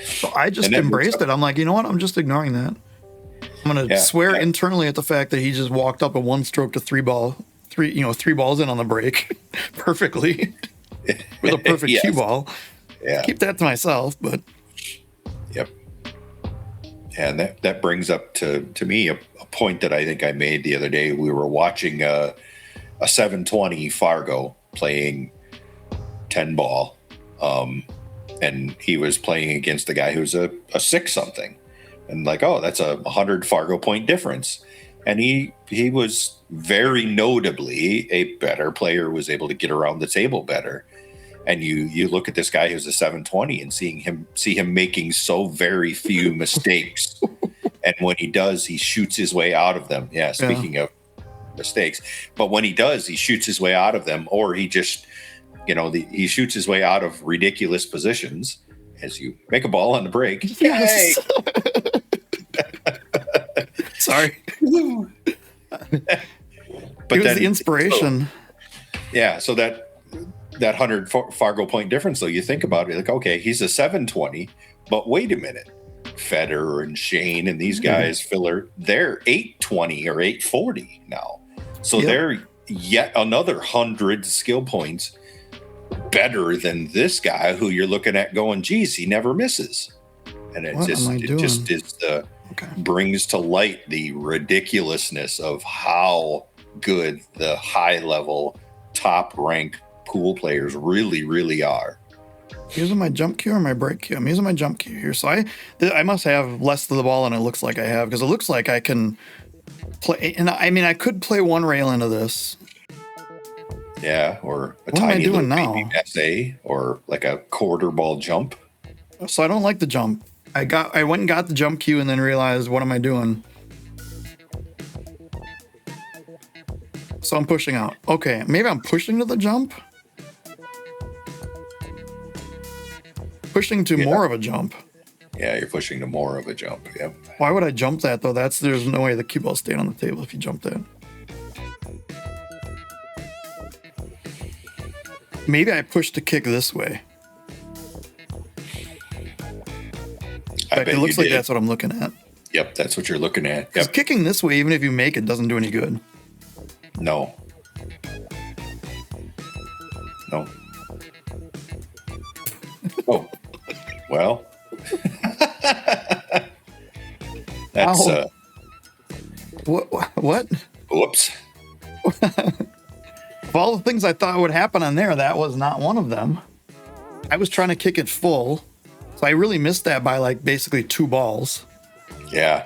So I just embraced it. I'm like, you know what? I'm just ignoring that. I'm going to swear internally at the fact that he just walked up a one stroke to three balls in on the break perfectly with a perfect cue ball. Yeah. Keep that to myself, but. Yep. And that brings up to me a point that I think I made the other day. We were watching a 720 Fargo playing 10 ball. And he was playing against a guy who's a 6-something. And like, oh, that's a 100 Fargo point difference. And he was very notably a better player, was able to get around the table better. And you look at this guy who's a 720 and see him making so very few mistakes. And when he does, he shoots his way out of them. Yeah, speaking of mistakes. But when he does, he shoots his way out of them, or he just, he shoots his way out of ridiculous positions as you make a ball on the break. Yes. Sorry. But it was the inspiration. So that 100 Fargo point difference, though, you think about it, like, okay, he's a 720, but wait a minute. Federer and Shane and these guys, Filler, they're 820 or 840 now. So they're yet another 100 skill points better than this guy who you're looking at going, geez, he never misses. And it brings to light the ridiculousness of how good the high level top rank pool players really, really are. Using my jump cue or my break cue? I'm using my jump cue here. So I must have less of the ball than it looks like I have, because it looks like I can play. And I mean, I could play one rail into this. Yeah, or a what tiny am I doing now? SA, or like a quarter ball jump. So I don't like the jump. I went and got the jump cue and then realized, what am I doing? So I'm pushing out. Okay, maybe I'm pushing to the jump. Pushing to more of a jump. Yeah, you're pushing to more of a jump. Yep. Why would I jump that though? There's no way the cue ball's staying on the table if you jump that. Maybe I push to kick this way. It looks like that's what I'm looking at. Yep, that's what you're looking at. Because kicking this way, even if you make it, doesn't do any good. No. Oh, well. That's What? Whoops. Of all the things I thought would happen on there, that was not one of them. I was trying to kick it full, so I really missed that by like basically 2 balls. Yeah.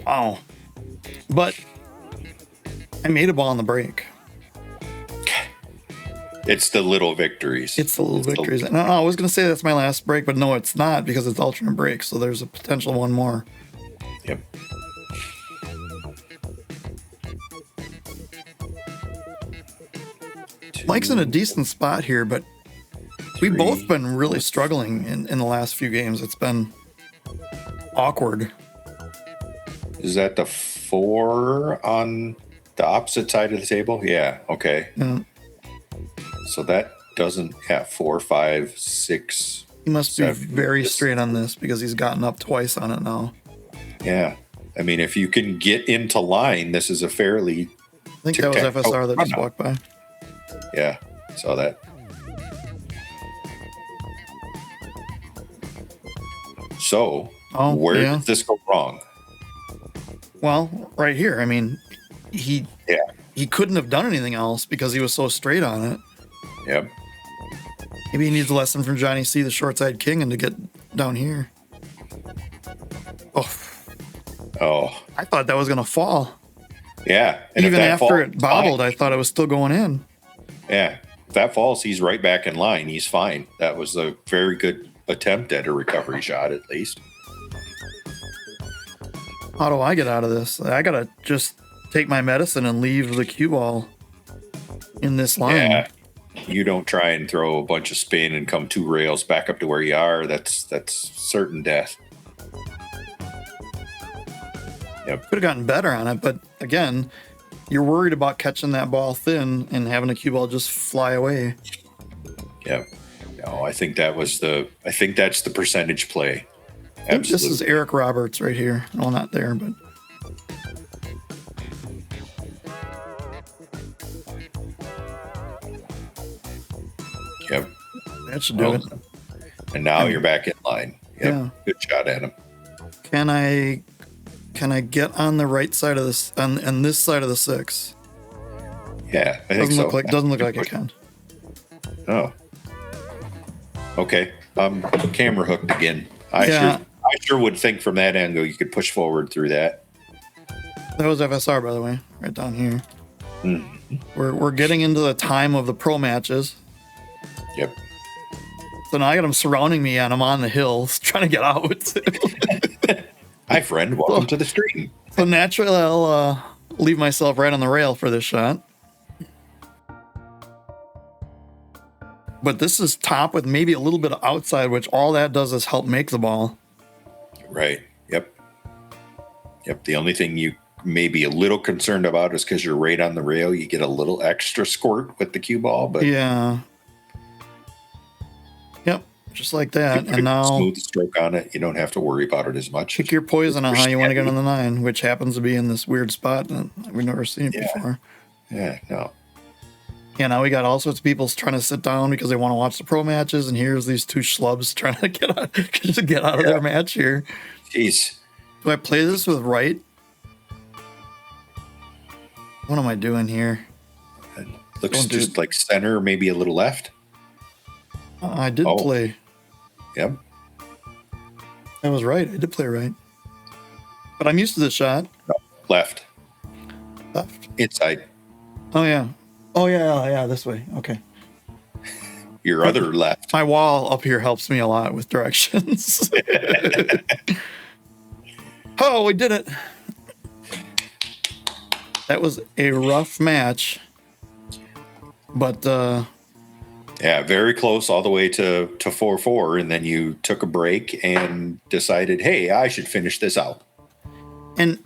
Wow. But I made a ball on the break. It's the little victories. No, I was going to say that's my last break, but no, it's not, because it's alternate break, so there's a potential one more. Yep. Mike's in a decent spot here, but we've both been really struggling in the last few games. It's been awkward. Is that the 4 on the opposite side of the table? Yeah. Okay. Yeah. So that doesn't have 4, 5, 6. He must 7, be very straight on this, because he's gotten up twice on it now. Yeah. I mean, if you can get into line, this is a fairly... I think that was FSR that just walked by. Yeah. Saw that. So, where did this go wrong? Well, right here. I mean, he couldn't have done anything else because he was so straight on it. Yep. Maybe he needs a lesson from Johnny C, the short side king, and to get down here. Oh. Oh, I thought that was going to fall. Yeah. And even after it bobbled, I thought it was still going in. Yeah. If that falls, he's right back in line. He's fine. That was a very good attempt at a recovery shot, at least. How do I get out of this? I got to just take my medicine and leave the cue ball in this line. Yeah. You don't try and throw a bunch of spin and come 2 rails back up to where you are. That's certain death. Yep. Could have gotten better on it, but again, you're worried about catching that ball thin and having a cue ball just fly away. Yep. No, I think that's the percentage play. I think this is Eric Roberts right here. Well, not there, but. Yep. That should do it. And now you're back in line. Yep. Yeah. Good shot at him. Can I get on the right side of this, on this side of the 6? Yeah, I think so. Doesn't look like I can. Oh. Okay. I'm camera hooked again. I sure would think from that angle you could push forward through that. That was FSR, by the way, right down here. Mm-hmm. We're getting into the time of the pro matches. Yep. So now I got them surrounding me and I'm on the hills trying to get out. Hi, friend. Welcome to the stream. So naturally, I'll leave myself right on the rail for this shot. But this is top with maybe a little bit of outside, which all that does is help make the ball. Right. Yep. Yep. The only thing you may be a little concerned about is because you're right on the rail, you get a little extra squirt with the cue ball. But yeah. Yep. Just like that. And now smooth stroke on it. You don't have to worry about it as much. Pick your poison on how you want to get on the 9, which happens to be in this weird spot that we've never seen it before. Yeah, no. Yeah, now we got all sorts of people trying to sit down because they want to watch the pro matches, and here's these 2 schlubs trying to get out of their match here. Jeez. Do I play this with right? What am I doing here? It looks just like center, maybe a little left. I did play. Yep. I was right. I did play right. But I'm used to this shot. No, left. Left. Inside. Oh, yeah. Oh, yeah, this way. Okay. Your other left. My wall up here helps me a lot with directions. Oh, we did it. That was a rough match. But, yeah, very close all the way to 4-4. And then you took a break and decided, hey, I should finish this out. And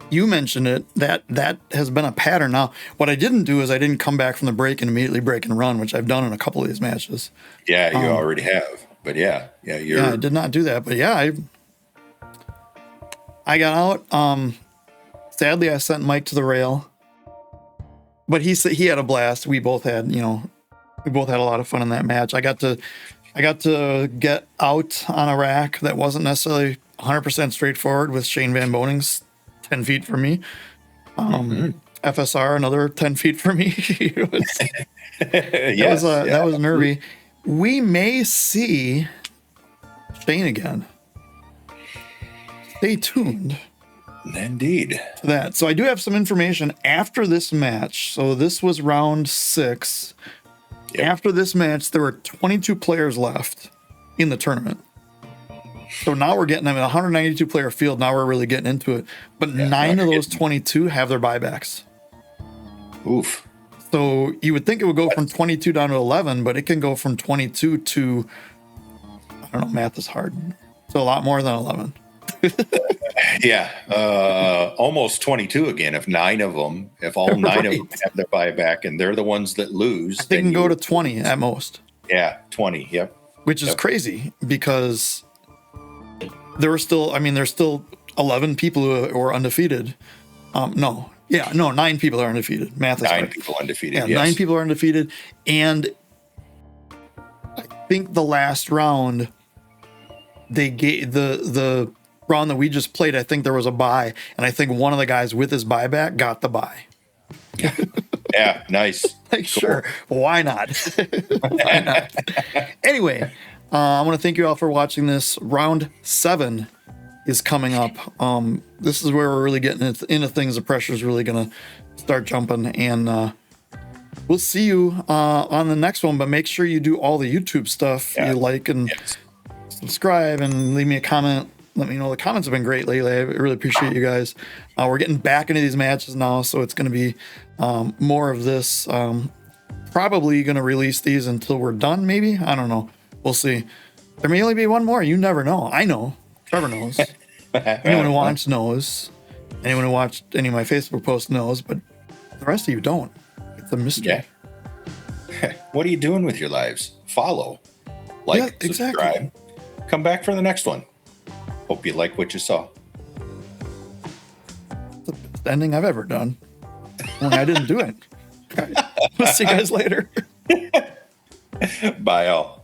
you mentioned it, that has been a pattern. Now, what I didn't do is I didn't come back from the break and immediately break and run, which I've done in a couple of these matches. Yeah, you already have. But yeah, I did not do that. But yeah, I got out. Sadly, I sent Mike to the rail. But he said he had a blast. We both had a lot of fun in that match. I got to get out on a rack that wasn't necessarily 100% straightforward with Shane Van Boning's 10 feet from me. FSR, another 10 feet from me. That was nervy. We may see Shane again. Stay tuned. Indeed. To that. So I do have some information after this match. So this was round 6. Yep. After this match, there were 22 players left in the tournament. So now we're getting them in a 192 player field. Now we're really getting into it. But 9 of those 22 have their buybacks. Oof. So you would think it would go from 22 down to 11, but it can go from 22 to, I don't know, math is hard. So a lot more than 11. Yeah. Almost 22 again. If all 9 of them have their buyback and they're the ones that lose. They can go to 20 at most. Yeah, 20. Yep. Which is crazy because there's still 11 people who are undefeated. 9 people are undefeated. Math is 9 hard. people undefeated. Yeah, yes. 9 people are undefeated. And I think the last round, they gave the round that we just played, I think there was a bye. And I think one of the guys with his buyback got the bye. Yeah, nice. Like, cool. Sure. Why not? Why not? Anyway, I want to thank you all for watching this. Round 7 is coming up. This is where we're really getting into things. The pressure is really going to start jumping, and we'll see you on the next one. But make sure you do all the YouTube stuff. You like and subscribe and leave me a comment. Let me know. The comments have been great lately. I really appreciate you guys. We're getting back into these matches now, so it's going to be more of this. Probably going to release these until we're done, maybe. I don't know. We'll see. There may only be one more. You never know. I know. Trevor knows. Anyone who watched knows. Anyone who watched any of my Facebook posts knows, but the rest of you don't. It's a mystery. Yeah. What are you doing with your lives? Follow, like, subscribe. Come back for the next one. Hope you like what you saw. It's the best ending I've ever done. When I didn't do it. We'll see you guys later. Bye, all.